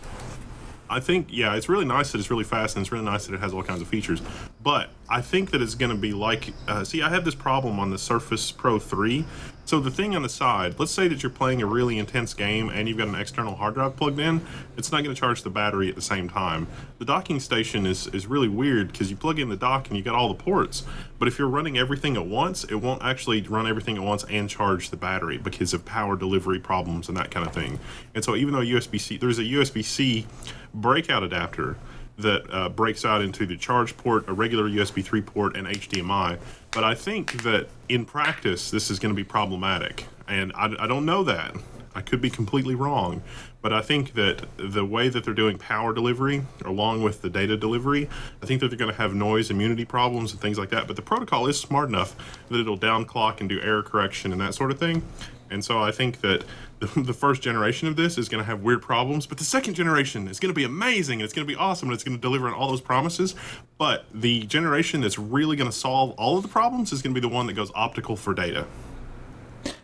I think, yeah, it's really nice that it's really fast, and it's really nice that it has all kinds of features. But I think that it's going to be like, see, I have this problem on the Surface Pro 3. So the thing on the side, let's say that you're playing a really intense game and you've got an external hard drive plugged in, it's not going to charge the battery at the same time. The docking station is really weird, because you plug in the dock and you got all the ports, but if you're running everything at once, it won't actually run everything at once and charge the battery because of power delivery problems and that kind of thing. And so even though USB-C, there's a USB-C breakout adapter that breaks out into the charge port, a regular USB 3 port, and HDMI. But I think that in practice, this is going to be problematic. And I don't know that. I could be completely wrong. But I think that the way that they're doing power delivery, along with the data delivery, I think that they're going to have noise immunity problems and things like that. But the protocol is smart enough that it'll downclock and do error correction and that sort of thing. And so I think that the first generation of this is going to have weird problems, but the second generation is going to be amazing, and it's going to be awesome, and it's going to deliver on all those promises. But the generation that's really going to solve all of the problems is going to be the one that goes optical for data.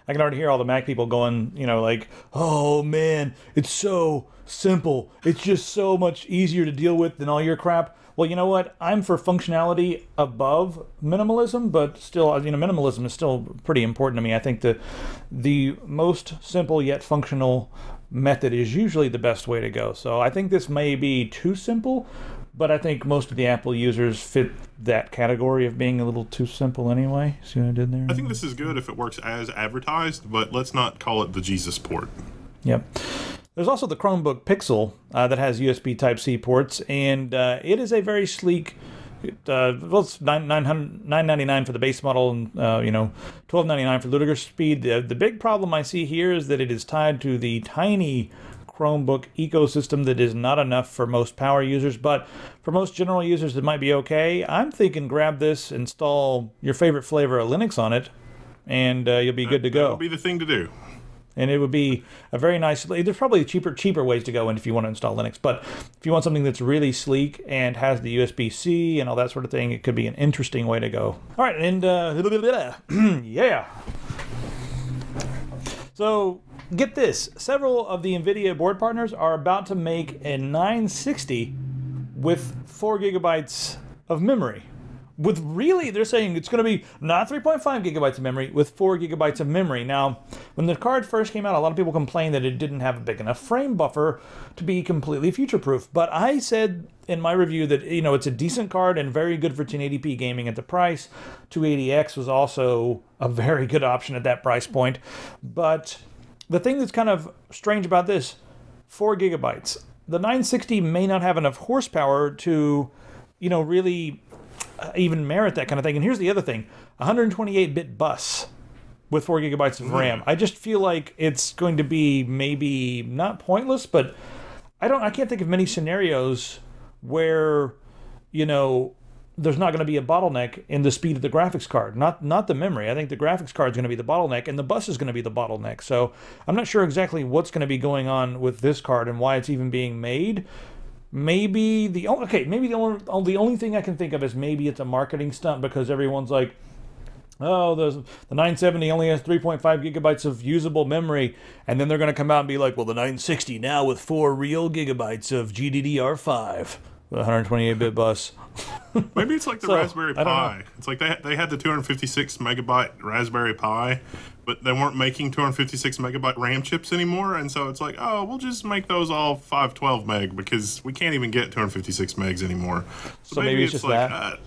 I can already hear all the Mac people going, like, oh man, it's so simple. It's just so much easier to deal with than all your crap. Well, you know what? I'm for functionality above minimalism, but still, minimalism is still pretty important to me. I think the most simple yet functional method is usually the best way to go. So I think this may be too simple, but I think most of the Apple users fit that category of being a little too simple anyway. See what I did there? I think this is good if it works as advertised, but let's not call it the Jesus port. Yep. There's also the Chromebook Pixel that has USB Type-C ports, and it is a very sleek, well, it's $999 for the base model, and $1299 for ludicrous speed. The big problem I see here is that it is tied to the tiny Chromebook ecosystem that is not enough for most power users, but for most general users it might be okay. I'm thinking grab this, install your favorite flavor of Linux on it, and you'll be good to go. That would be the thing to do. And it would be a very nice. There's probably cheaper ways to go in if you want to install Linux. But if you want something that's really sleek and has the USB-C and all that sort of thing, it could be an interesting way to go. All right, and yeah. So get this: several of the NVIDIA board partners are about to make a 960 with 4 gigabytes of memory. With really, they're saying it's going to be not 3.5 gigabytes of memory, with 4 gigabytes of memory. Now, when the card first came out, a lot of people complained that it didn't have a big enough frame buffer to be completely future-proof. But I said in my review that, it's a decent card and very good for 1080p gaming at the price. 280X was also a very good option at that price point. But the thing that's kind of strange about this, 4 gigabytes. The 960 may not have enough horsepower to, really even merit that kind of thing. And here's the other thing: 128-bit bus with 4 gigabytes of RAM. I just feel like it's going to be maybe not pointless, but I can't think of many scenarios where, there's not going to be a bottleneck in the speed of the graphics card. Not the memory. I think the graphics card is going to be the bottleneck, and the bus is going to be the bottleneck. So I'm not sure exactly what's going to be going on with this card and why it's even being made. Maybe the only thing I can think of is maybe it's a marketing stunt, because everyone's like, oh, the 970 only has 3.5 gigabytes of usable memory, and then they're going to come out and be like, well, the 960 now with 4 real gigabytes of GDDR5, 128-bit bus. Maybe it's like the Raspberry Pi. It's like they had the 256 megabyte Raspberry Pi, but they weren't making 256 megabyte RAM chips anymore, and so it's like, oh, we'll just make those all 512 meg because we can't even get 256 megs anymore. So maybe it's just like, that.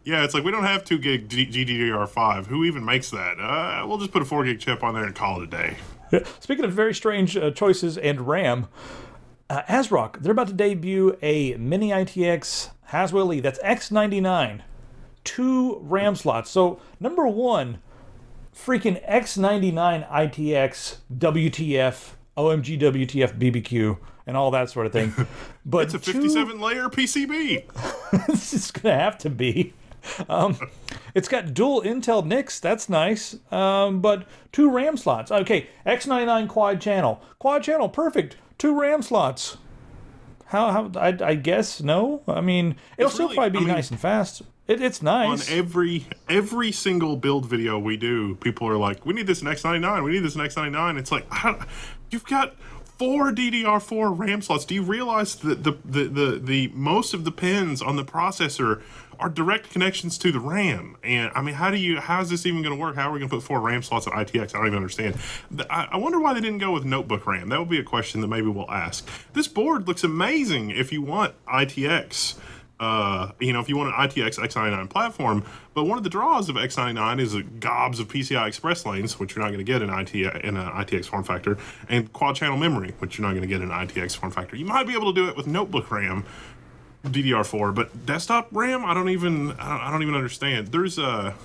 Yeah, it's like we don't have 2 gig GDDR5. Who even makes that? We'll just put a 4 gig chip on there and call it a day. Speaking of very strange choices and RAM, ASRock, they're about to debut a mini ITX Haswell E. That's X99. 2 RAM slots. So, number one, freaking X99 ITX, WTF, OMG WTF BBQ, and all that sort of thing. But it's a 57-layer PCB. It's going to have to be. It's got dual Intel NICs. That's nice. But 2 RAM slots. Okay, X99 quad channel. Quad channel, perfect. 2 RAM slots. How I guess no. I mean, it'll still probably be nice and fast. It's nice. On every single build video we do, people are like, "We need this in X99. We need this in X99." It's like, you've got 4 DDR4 RAM slots. Do you realize that the most of the pins on the processor are direct connections to the RAM? And I mean, how is this even going to work? How are we going to put 4 RAM slots on ITX? I don't even understand. I wonder why they didn't go with notebook RAM. That would be a question that maybe we'll ask. This board looks amazing if you want ITX. If you want an ITX X99 platform, but one of the draws of X99 is gobs of PCI Express lanes, which you're not going to get in an ITX form factor, and quad channel memory, which you're not going to get in an ITX form factor. You might be able to do it with notebook RAM, DDR4, but desktop RAM, I don't even understand. There's a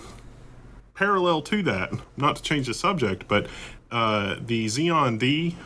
parallel to that, not to change the subject, but the Xeon D,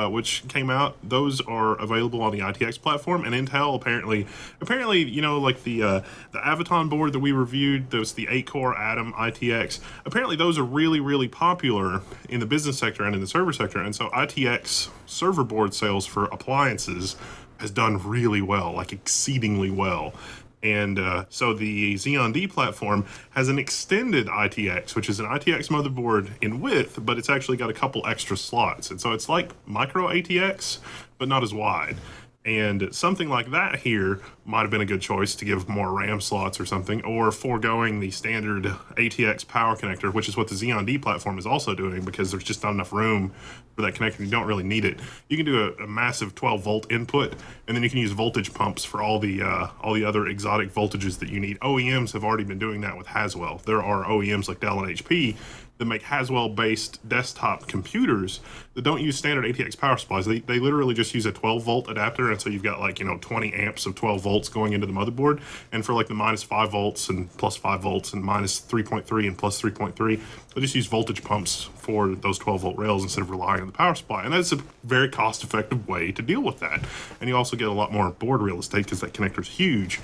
which came out, those are available on the ITX platform, and Intel apparently, like the Avaton board that we reviewed, those the 8-core Atom ITX. Apparently, those are really, really popular in the business sector and in the server sector, and so ITX server board sales for appliances has done really well, like exceedingly well. And so the Xeon D platform has an extended ITX, which is an ITX motherboard in width, but it's actually got a couple extra slots. And so it's like micro ATX, but not as wide. And something like that here might have been a good choice to give more RAM slots or something, or foregoing the standard ATX power connector, which is what the Xeon D platform is also doing, because there's just not enough room for that connector. You don't really need it. You can do a massive 12-volt input, and then you can use voltage pumps for all the other exotic voltages that you need. OEMs have already been doing that with Haswell. There are OEMs like Dell and HP that make Haswell-based desktop computers that don't use standard ATX power supplies. They literally just use a 12-volt adapter, and so you've got 20 amps of 12 volts going into the motherboard. And for like the minus 5 volts and plus 5 volts and minus 3.3 and plus 3.3, they just use voltage pumps for those 12-volt rails instead of relying on the power supply. And that's a very cost-effective way to deal with that. And you also get a lot more board real estate because that connector is huge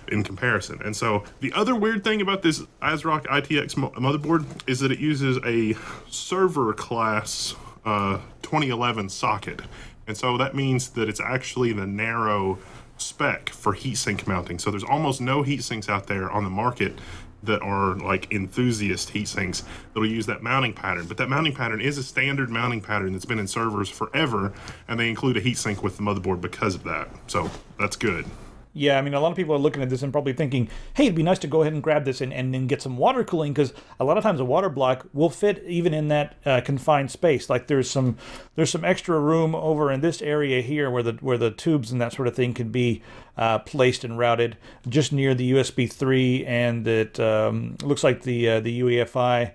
in comparison. And so the other weird thing about this ASRock ITX motherboard is that it uses a server class 2011 socket. And so that means that it's actually the narrow spec for heatsink mounting. So there's almost no heatsinks out there on the market that are like enthusiast heat sinks that'll use that mounting pattern. But that mounting pattern is a standard mounting pattern that's been in servers forever, and they include a heat sink with the motherboard because of that. So that's good. Yeah, I mean, a lot of people are looking at this and probably thinking, hey, it'd be nice to go ahead and grab this and then get some water cooling, because a lot of times a water block will fit even in that confined space. Like there's some extra room over in this area here where the tubes and that sort of thing can be placed and routed just near the USB 3, and it looks like the UEFI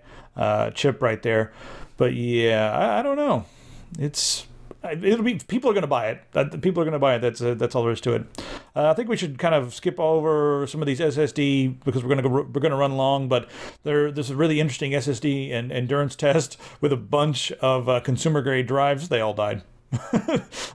chip right there. But yeah, I don't know. It'll be, people are going to buy it. People are going to buy it. That's all there is to it. I think we should kind of skip over some of these SSD because we're going to run long. But there's a really interesting SSD and endurance test with a bunch of consumer grade drives. They all died.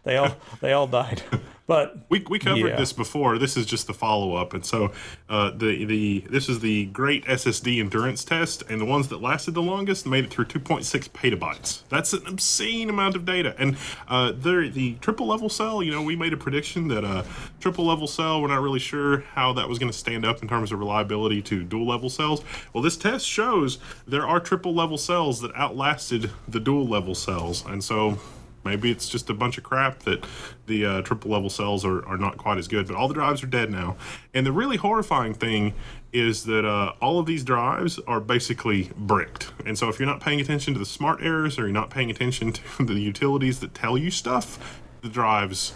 they all died. But we covered this before. This is just the follow up, and so this is the great SSD endurance test, and the ones that lasted the longest made it through 2.6 petabytes. That's an obscene amount of data. And the triple level cell, you know, we made a prediction that triple level cell, we're not really sure how that was going to stand up in terms of reliability to dual level cells. Well, this test shows there are triple level cells that outlasted the dual level cells, and so maybe it's just a bunch of crap that the triple level cells are not quite as good, but all the drives are dead now. And the really horrifying thing is that all of these drives are basically bricked. And so if you're not paying attention to the smart errors, or you're not paying attention to the utilities that tell you stuff, the drives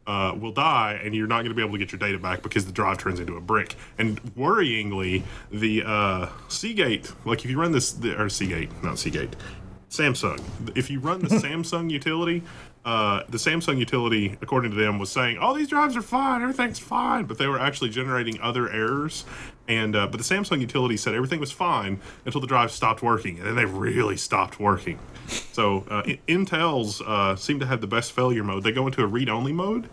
will die, and you're not going to be able to get your data back because the drive turns into a brick. And worryingly, the Seagate, like if you run this, or Seagate, not Seagate, Samsung. If you run the Samsung utility, according to them, was saying, "Oh, these drives are fine, everything's fine," but they were actually generating other errors. And but the Samsung utility said everything was fine until the drive stopped working, and then they really stopped working. So Intel's seem to have the best failure mode. They go into a read-only mode,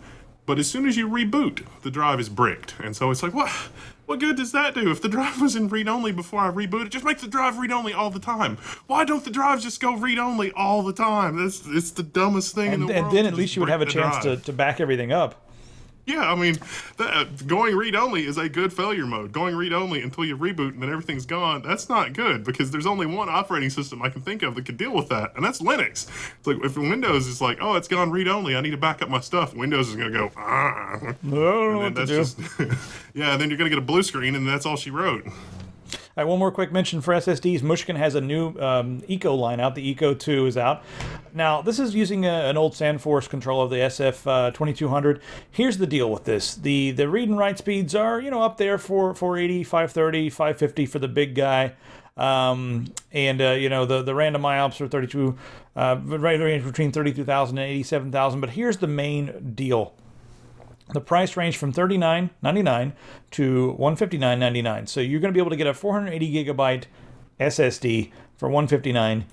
but as soon as you reboot, the drive is bricked. And so it's like, what good does that do? If the drive was in read-only before I reboot it, just make the drive read-only all the time. Why don't the drives just go read-only all the time? It's the dumbest thing in the world. And then at least you would have a chance to back everything up. Yeah, I mean, going read-only is a good failure mode. Going read-only until you reboot and then everything's gone, that's not good, because there's only one operating system I can think of that could deal with that, and that's Linux. It's like, if Windows is like, oh, it's gone read-only, I need to back up my stuff, Windows is going to go, ah. I don't know what to do. Just, yeah, then you're going to get a blue screen, and that's all she wrote. All right, one more quick mention for SSDs. Mushkin has a new Eco line out. The Eco 2 is out. Now, this is using an old SandForce controller, the SF2200. Here's the deal with this. The read and write speeds are, up there for 480, 530, 550 for the big guy. The random IOPS are 32, right range between 32,000 and 87,000. But here's the main deal. The price range from $39.99 to $159.99. So you're going to be able to get a 480 gigabyte SSD for $159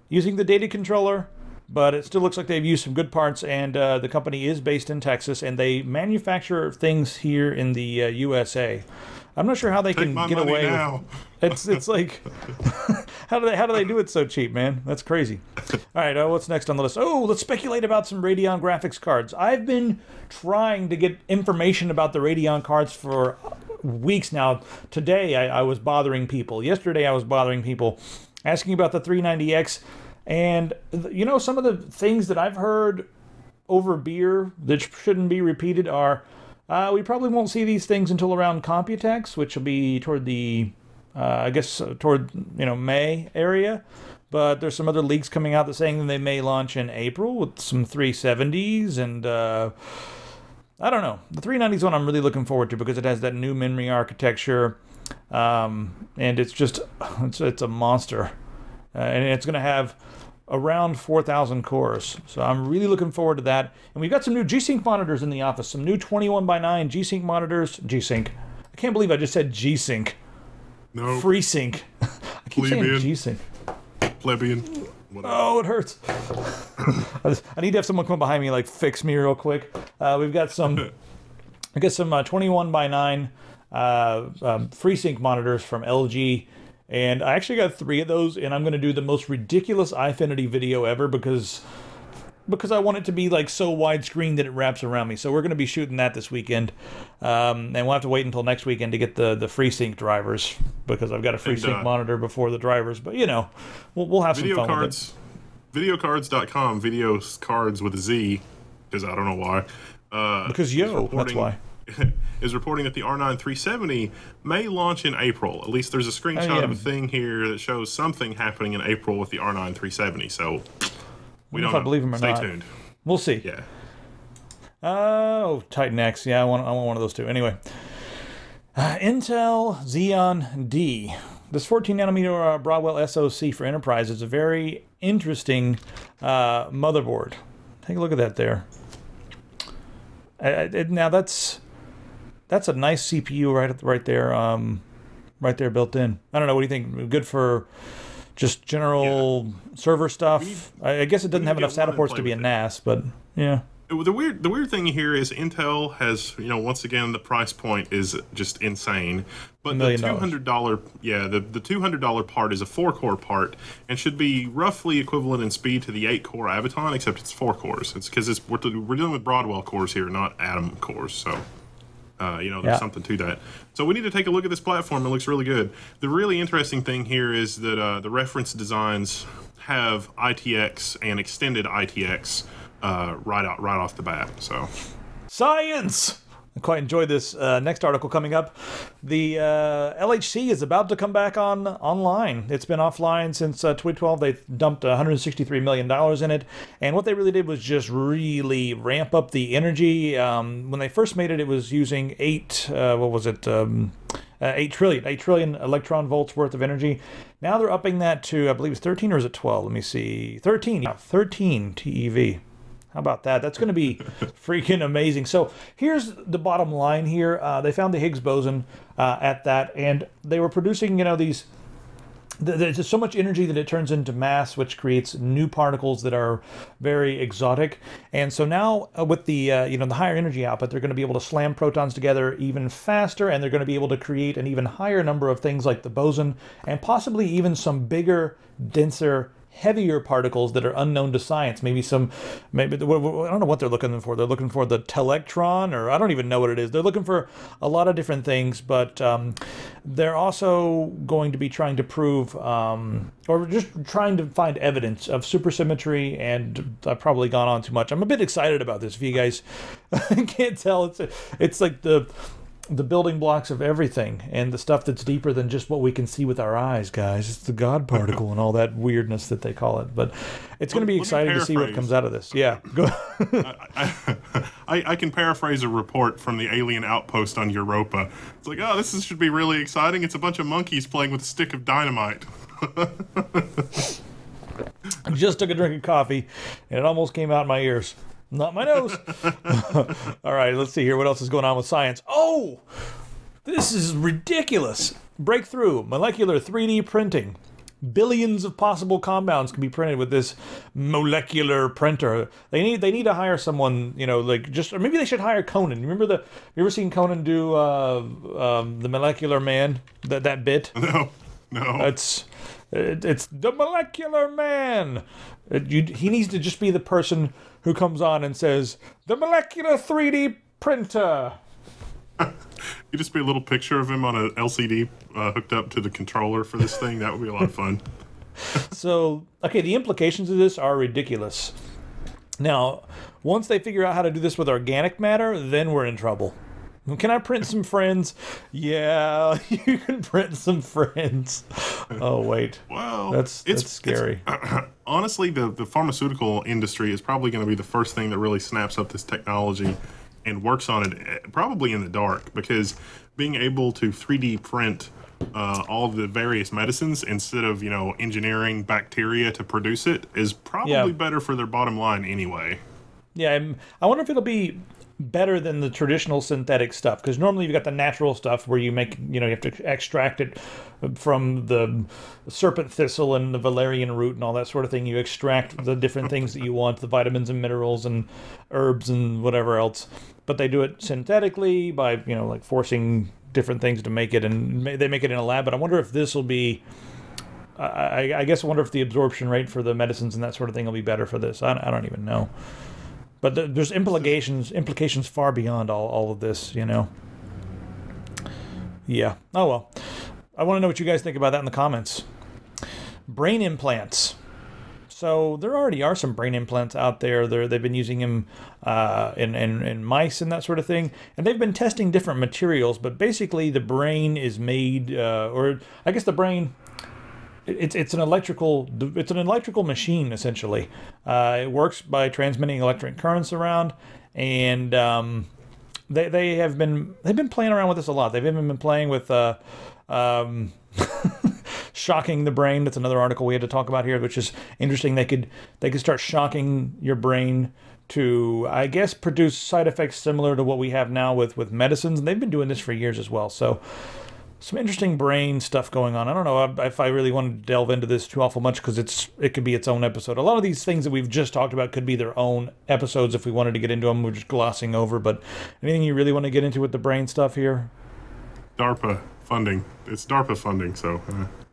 using the data controller, but it still looks like they've used some good parts, and the company is based in Texas, and they manufacture things here in the USA. I'm not sure how they can get away with. It's like, how do they do it so cheap, man? That's crazy. All right, what's next on the list? Oh, let's speculate about some Radeon graphics cards. I've been trying to get information about the Radeon cards for weeks now. Today I was bothering people. Yesterday I was bothering people, asking about the 390X, and some of the things that I've heard over beer that shouldn't be repeated are. We probably won't see these things until around Computex, which will be toward the, May area. But there's some other leaks coming out that saying that they may launch in April with some 370s, and I don't know. The 390s one I'm really looking forward to because it has that new memory architecture, and it's just it's a monster, and it's going to have around 4,000 cores. So I'm really looking forward to that. And we've got some new G-Sync monitors in the office. Some new 21x9 G-Sync monitors. G-Sync. I can't believe I just said G-Sync. No. FreeSync. I keep saying G-Sync. Plebeian. Whatever. Oh, it hurts. I need to have someone come behind me and fix me real quick. We've got some 21x9 FreeSync monitors from LG. And I actually got 3 of those, and I'm going to do the most ridiculous iFinity video ever because because I want it to be like so widescreen that it wraps around me. So we're going to be shooting that this weekend, and we'll have to wait until next weekend to get the FreeSync drivers, because I've got a FreeSync monitor before the drivers. But you know, we'll have some fun with it. Videocards.com, video cards with a Z, because I don't know why. Because that's why. Is reporting that the R9 370 may launch in April. At least there's a screenshot of a thing here that shows something happening in April with the R9 370. So we don't know. I believe him or not. Stay tuned. We'll see. Yeah. Oh, Titan X. Yeah, I want one of those too. Anyway, Intel Xeon D. This 14 nanometer Broadwell SoC for enterprise is a very interesting motherboard. Take a look at that there. Now that's a nice CPU right there built in. I don't know. What do you think? Good for just general server stuff. I guess it doesn't have enough SATA ports to be a NAS, but yeah. The weird thing here is Intel has, once again, the price point is just insane. But the $200, the $200 part is a 4-core part and should be roughly equivalent in speed to the 8-core Avaton, except it's 4 cores. It's because we're dealing with Broadwell cores here, not Atom cores. So, there's something to that. So we need to take a look at this platform. It looks really good. The really interesting thing here is that the reference designs have ITX and extended ITX. Right off the bat. So, science. I quite enjoyed this next article coming up. The LHC is about to come back online. It's been offline since 2012. They dumped $163 million in it, and what they really did was just really ramp up the energy. When they first made it, it was using 8 trillion electron volts worth of energy. Now they're upping that to, I believe it's 13, or is it 12? Let me see. 13. Yeah, 13 TeV. How about that? That's going to be freaking amazing. So here's the bottom line here. They found the Higgs boson at that, and they were producing, these... There's so much energy that it turns into mass, which creates new particles that are very exotic. And so now with the the higher energy output, they're going to be able to slam protons together even faster, and they're going to be able to create an even higher number of things like the boson, and possibly even some bigger, denser, heavier particles that are unknown to science. Maybe I don't know what they're looking for. They're looking for the telectron, or I don't even know what it is. They're looking for a lot of different things, but they're also going to be trying to prove, or just trying to find evidence of supersymmetry, and I've probably gone on too much. I'm a bit excited about this. If you guys can't tell, it's like the building blocks of everything, and the stuff that's deeper than just what we can see with our eyes, guys. It's the God particle and all that weirdness that they call it. But it's going to be exciting to see what comes out of this. Yeah, go. I can paraphrase a report from the alien outpost on Europa. It's like, this should be really exciting. It's a bunch of monkeys playing with a stick of dynamite. I just took a drink of coffee, and it almost came out my ears. Not my nose. All right, let's see here. What else is going on with science? Oh, this is ridiculous. Breakthrough, molecular 3D printing. Billions of possible compounds can be printed with this molecular printer. They need to hire someone, or maybe they should hire Conan. You ever seen Conan do the Molecular Man? That bit? No. It's the Molecular Man. He needs to just be the person who comes on and says, the molecular 3D printer. You just be a little picture of him on an LCD hooked up to the controller for this thing. That would be a lot of fun. So, okay, the implications of this are ridiculous. Now, once they figure out how to do this with organic matter, then we're in trouble. Can I print some friends? Yeah, you can print some friends. Oh, wait. Well, that's scary. Honestly, the pharmaceutical industry is probably going to be the first thing that really snaps up this technology and works on it, probably in the dark, because being able to 3D print all of the various medicines instead of, engineering bacteria to produce it is probably better for their bottom line anyway. Yeah, I wonder if it'll be better than the traditional synthetic stuff, because normally you've got the natural stuff where you make, you have to extract it from the serpent thistle and the valerian root and all that sort of thing. You extract the different things that you want, the vitamins and minerals and herbs and whatever else, but they do it synthetically by, forcing different things to make it, and they make it in a lab. But I wonder if this will be I guess I wonder if the absorption rate for the medicines and that sort of thing will be better for this. I don't even know. But there's implications far beyond all of this, you know. Yeah. Oh, well. I want to know what you guys think about that in the comments. Brain implants. So there already are some brain implants out there. They've been using them in mice and that sort of thing. And they've been testing different materials. But basically the brain is made, or I guess the brain... It's an electrical machine essentially. It works by transmitting electric currents around, and they've been playing around with this a lot. They've even been playing with shocking the brain. That's another article we had to talk about here, which is interesting. They could start shocking your brain to, I guess, produce side effects similar to what we have now with medicines, and they've been doing this for years as well. So. Some interesting brain stuff going on. I don't know if I really wanted to delve into this too awful much because it could be its own episode. A lot of these things that we've just talked about could be their own episodes if we wanted to get into them. We're just glossing over. But anything you really want to get into with the brain stuff here? DARPA funding. It's DARPA funding, so...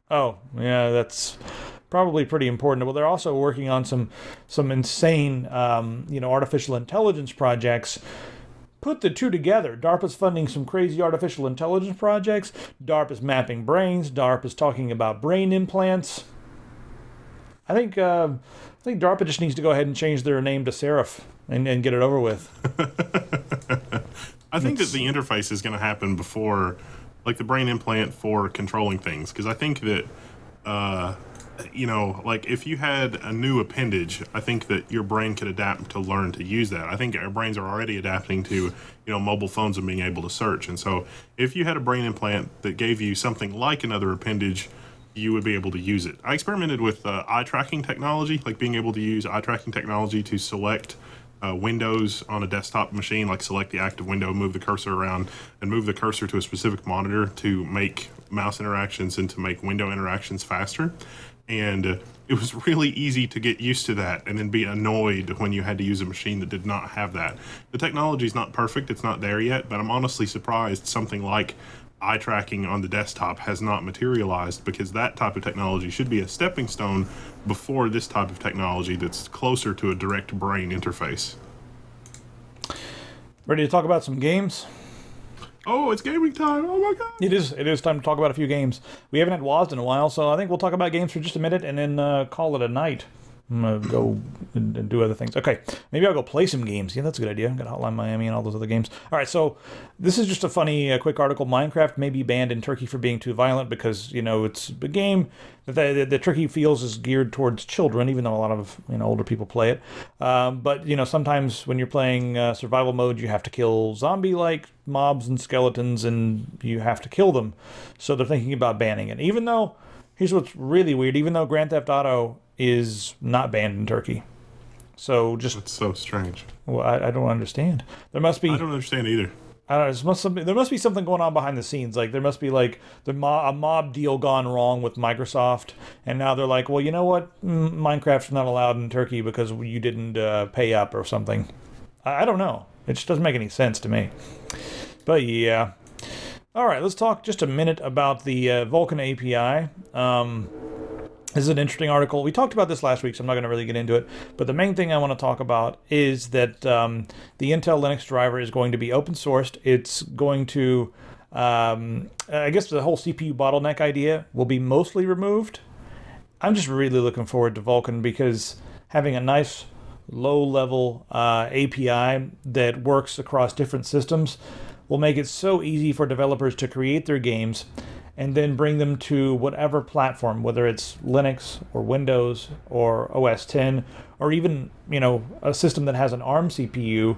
Oh, yeah, that's probably pretty important. Well, they're also working on some insane, artificial intelligence projects. Put the two together. DARPA's funding some crazy artificial intelligence projects. DARPA's mapping brains. DARPA's talking about brain implants. I think DARPA just needs to go ahead and change their name to Seraph and get it over with. I think that the interface is going to happen before, like the brain implant for controlling things. Because I think that, like if you had a new appendage, I think that your brain could adapt to learn to use that. I think our brains are already adapting to, mobile phones and being able to search. And so if you had a brain implant that gave you something like another appendage, you would be able to use it. I experimented with eye tracking technology, like being able to use eye tracking technology to select windows on a desktop machine, like select the active window, move the cursor around, and move the cursor to a specific monitor to make mouse interactions and to make window interactions faster. And it was really easy to get used to that and then be annoyed when you had to use a machine that did not have that. The technology is not perfect, it's not there yet, but I'm honestly surprised something like eye tracking on the desktop has not materialized, because that type of technology should be a stepping stone before this type of technology that's closer to a direct brain interface. Ready to talk about some games? Oh, it's gaming time. Oh my god. It is time to talk about a few games. We haven't had WASD in a while, so I think we'll talk about games for just a minute and then call it a night. I'm going to go and do other things. Okay, maybe I'll go play some games. Yeah, that's a good idea. I've got Hotline Miami and all those other games. All right, so this is just a funny quick article. Minecraft may be banned in Turkey for being too violent because, it's a game that the Turkey feels is geared towards children, even though a lot of, older people play it. But, sometimes when you're playing survival mode, you have to kill zombie-like mobs and skeletons, and you have to kill them. So they're thinking about banning it. Even though, here's what's really weird, even though Grand Theft Auto is not banned in Turkey. So just... That's so strange. Well, I don't understand. There must be... I don't understand either. I don't know. There must be something going on behind the scenes. Like, there must be, like, a mob deal gone wrong with Microsoft. And now they're like, well, you know what? Minecraft's not allowed in Turkey because you didn't pay up or something. I don't know. It just doesn't make any sense to me. But, yeah. All right, let's talk just a minute about the Vulkan API. This is an interesting article. We talked about this last week, so I'm not going to really get into it. But the main thing I want to talk about is that the Intel Linux driver is going to be open sourced. It's going to, I guess the whole CPU bottleneck idea will be mostly removed. I'm just really looking forward to Vulkan because having a nice low-level API that works across different systems will make it so easy for developers to create their games and then bring them to whatever platform, whether it's Linux or Windows or OS X, or even, a system that has an ARM CPU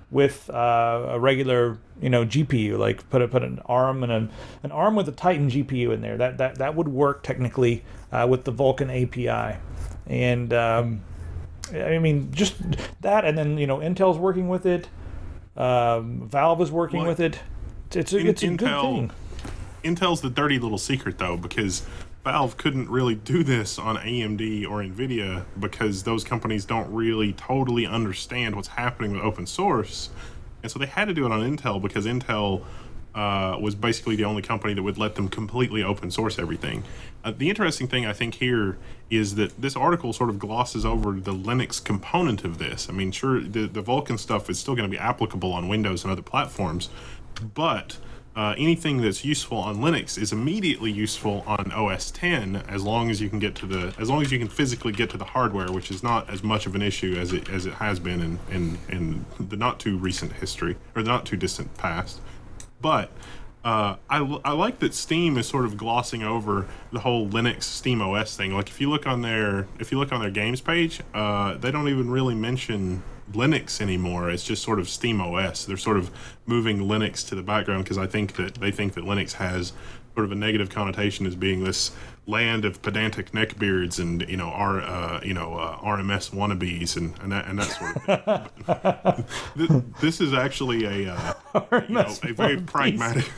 with a regular, GPU, like put an ARM and an ARM with a Titan GPU in there. That would work technically with the Vulkan API. And just that, and then, Intel's working with it. Valve is working with it. It's a good thing. Intel's the dirty little secret, though, because Valve couldn't really do this on AMD or NVIDIA because those companies don't really totally understand what's happening with open source. And so they had to do it on Intel because Intel was basically the only company that would let them completely open source everything. The interesting thing I think here is that this article sort of glosses over the Linux component of this. I mean, sure, the Vulkan stuff is still going to be applicable on Windows and other platforms, but anything that's useful on Linux is immediately useful on OS X as long as you can physically get to the hardware, which is not as much of an issue as it has been in the not too recent history, or the not too distant past. But I like that Steam is sort of glossing over the whole Linux Steam OS thing. Like if you look on their games page, they don't even really mention Linux anymore. It's just sort of Steam OS. They're sort of moving Linux to the background because they think that Linux has sort of a negative connotation as being this land of pedantic neckbeards and RMS wannabes and that sort of thing. This is actually a very pragmatic.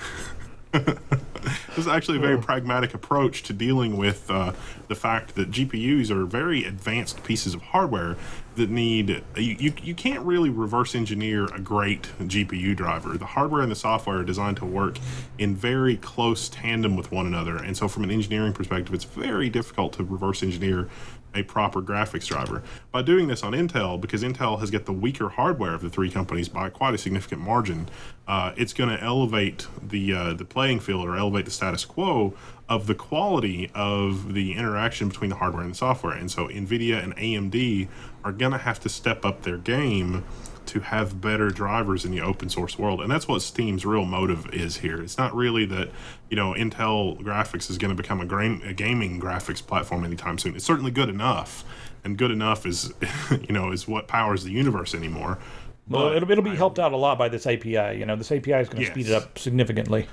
This is actually a very pragmatic approach to dealing with the fact that GPUs are very advanced pieces of hardware that need you can't really reverse engineer a great GPU driver. The hardware and the software are designed to work in very close tandem with one another, and so from an engineering perspective, it's very difficult to reverse engineer a proper graphics driver. By doing this on Intel, because Intel has got the weaker hardware of the three companies by quite a significant margin, it's going to elevate the playing field, or elevate the status quo of the quality of the interaction between the hardware and the software. And so NVIDIA and AMD are going to have to step up their game to have better drivers in the open source world. And that's what Steam's real motive is here. It's not really that, Intel graphics is going to become a gaming graphics platform anytime soon. It's certainly good enough, and good enough is, is what powers the universe anymore. Well, it'll be helped out a lot by this API. This API is going to speed it up significantly.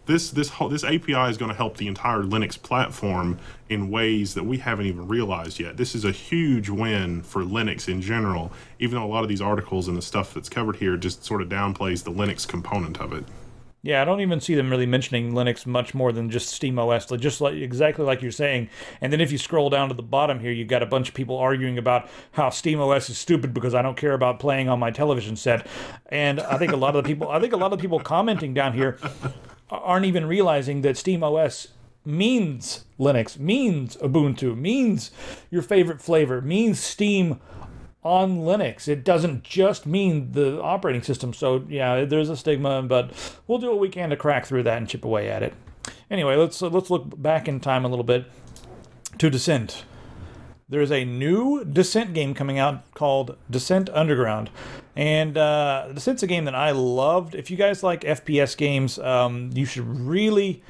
This API is going to help the entire Linux platform in ways that we haven't even realized yet. This is a huge win for Linux in general, even though a lot of these articles and the stuff that's covered here just sort of downplays the Linux component of it. Yeah, I don't even see them really mentioning Linux much more than just SteamOS, just exactly like you're saying. And then if you scroll down to the bottom here, you've got a bunch of people arguing about how SteamOS is stupid because I don't care about playing on my television set. And I think a lot of the people commenting down here aren't even realizing that SteamOS means Linux, means Ubuntu, means your favorite flavor, means Steam on Linux. It doesn't just mean the operating system. So yeah, there's a stigma, but we'll do what we can to crack through that and chip away at it. Anyway, let's look back in time a little bit to Descent. There's a new Descent game coming out called Descent Underground. And Descent's a game that I loved. If you guys like FPS games, you should really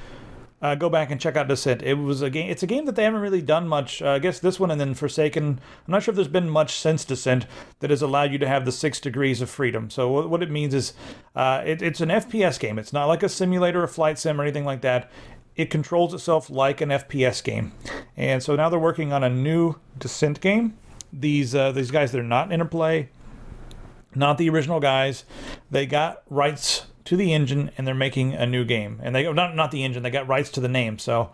go back and check out Descent. It's a game that they haven't really done much. I guess this one and then Forsaken. I'm not sure if there's been much since Descent that has allowed you to have the 6 degrees of freedom. So what it means is it's an FPS game. It's not like a simulator or flight sim or anything like that. It controls itself like an FPS game. And so now they're working on a new Descent game. These guys, they're not Interplay, not the original guys. They got rights to the engine and they're making a new game. And they not the engine, they got rights to the name. So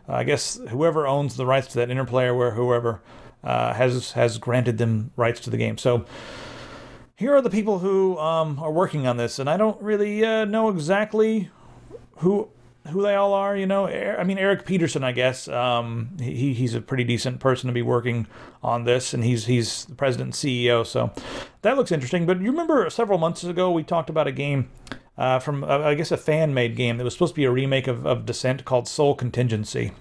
I guess whoever owns the rights to that, Interplay or whoever, has granted them rights to the game. So here are the people who are working on this, and I don't really know exactly who they all are, I mean, Eric Peterson, I guess. He's a pretty decent person to be working on this, and he's the president and CEO, so that looks interesting. But you remember several months ago we talked about a game from, I guess, a fan-made game that was supposed to be a remake of Descent called Soul Contingency.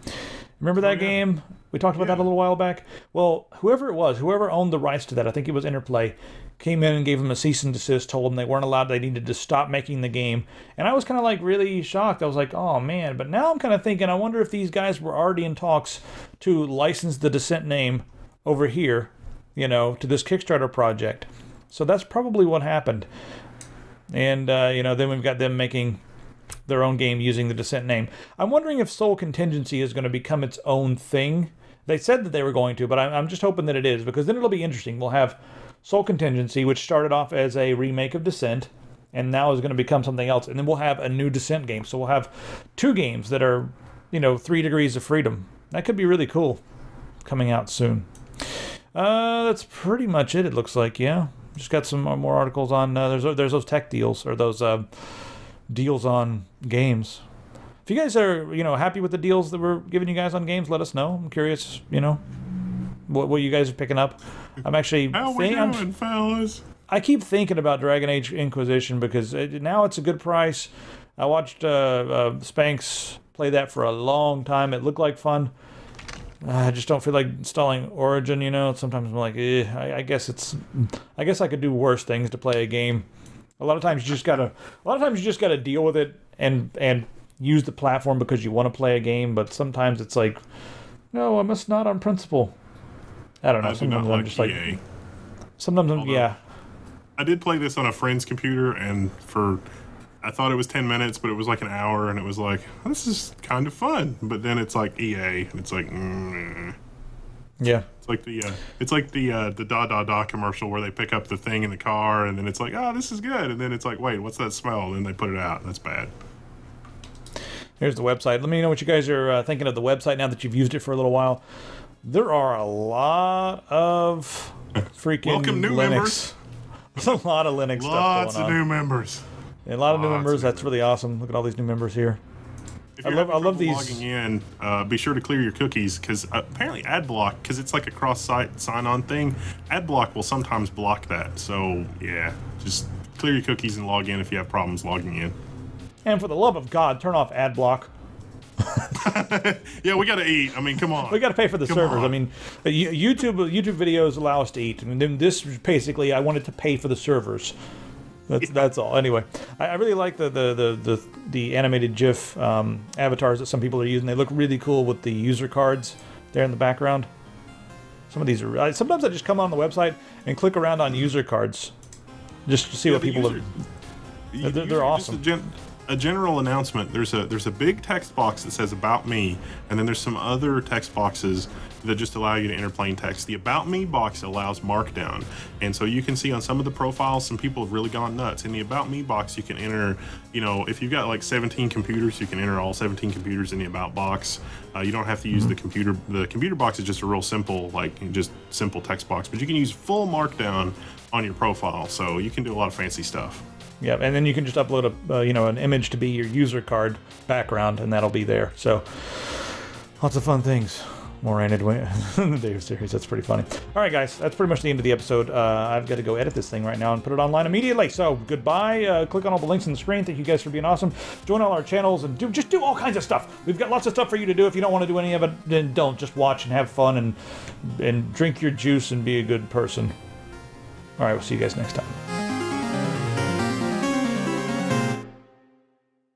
Remember that game? We talked about that a little while back. Well, whoever it was, whoever owned the rights to that, I think it was Interplay, came in and gave them a cease and desist, told them they weren't allowed, they needed to stop making the game. And I was kind of like really shocked. I was like, oh man. But now I'm kind of thinking, I wonder if these guys were already in talks to license the Descent name over here, to this Kickstarter project. So that's probably what happened. And, then we've got them making their own game using the Descent name. I'm wondering if Soul Contingency is going to become its own thing. They said that they were going to, but I'm just hoping that it is, because then it'll be interesting. We'll have Soul Contingency, which started off as a remake of Descent, and now is going to become something else. And then we'll have a new Descent game. So we'll have 2 games that are, 3 degrees of freedom. That could be really cool, coming out soon. That's pretty much it looks like, yeah. Just got some more articles on, there's those tech deals, or those deals on games. If you guys are, you know, happy with the deals that we're giving you guys on games, let us know. I'm curious, you know, what you guys are picking up. I'm actually... How we doing, fellas? I keep thinking about Dragon Age Inquisition because now it's a good price. I watched Spanx play that for a long time. It looked like fun. I just don't feel like installing Origin, you know. Sometimes I'm like, I guess I could do worse things to play a game. A lot of times you just gotta deal with it and use the platform because you want to play a game, but sometimes it's like, no, I must not on principle. I don't know. Sometimes I'm just like, sometimes yeah. I did play this on a friend's computer, and I thought it was 10 minutes, but it was like an hour, and it was like, this is kind of fun. But then it's like EA, and it's like, yeah. It's like the da commercial where they pick up the thing in the car, and then it's like, oh, this is good, and then it's like, wait, what's that smell? And then they put it out. That's bad. Here's the website. Let me know what you guys are thinking of the website now that you've used it for a little while. There are a lot of freaking welcome new Linux. Members. There's a lot of Linux stuff going on. Lots of new members. A lot of new members. That's really awesome. Look at all these new members here. If I love these. Logging in, be sure to clear your cookies because apparently AdBlock, because it's like a cross-site sign-on thing, AdBlock will sometimes block that. So yeah, just clear your cookies and log in if you have problems logging in. And for the love of God, turn off AdBlock. Yeah, we got to eat. I mean, come on. We got to pay for the servers. I mean, YouTube videos allow us to eat. I mean, then this basically, I wanted to pay for the servers. That's all. Anyway, I really like the animated GIF avatars that some people are using. They look really cool with the user cards there in the background. Some of these are. Sometimes I just come on the website and click around on user cards just to see what people have. They're awesome. A general announcement. There's a big text box that says About Me, and then there's some other text boxes that just allow you to enter plain text. The About Me box allows Markdown, and so you can see on some of the profiles, some people have really gone nuts. In the About Me box, you can enter, you know, if you've got like 17 computers, you can enter all 17 computers in the About box. You don't have to use the computer. The computer box is just a real simple, like just simple text box, but you can use full Markdown on your profile, so you can do a lot of fancy stuff. Yeah, and then you can just upload an image to be your user card background, and that'll be there. So, lots of fun things. More in the Dave series. That's pretty funny. All right, guys, that's pretty much the end of the episode. I've got to go edit this thing right now and put it online immediately. So, goodbye. Click on all the links on the screen. Thank you guys for being awesome. Join all our channels and just do all kinds of stuff. We've got lots of stuff for you to do. If you don't want to do any of it, then don't. Just watch and have fun and drink your juice and be a good person. All right, we'll see you guys next time.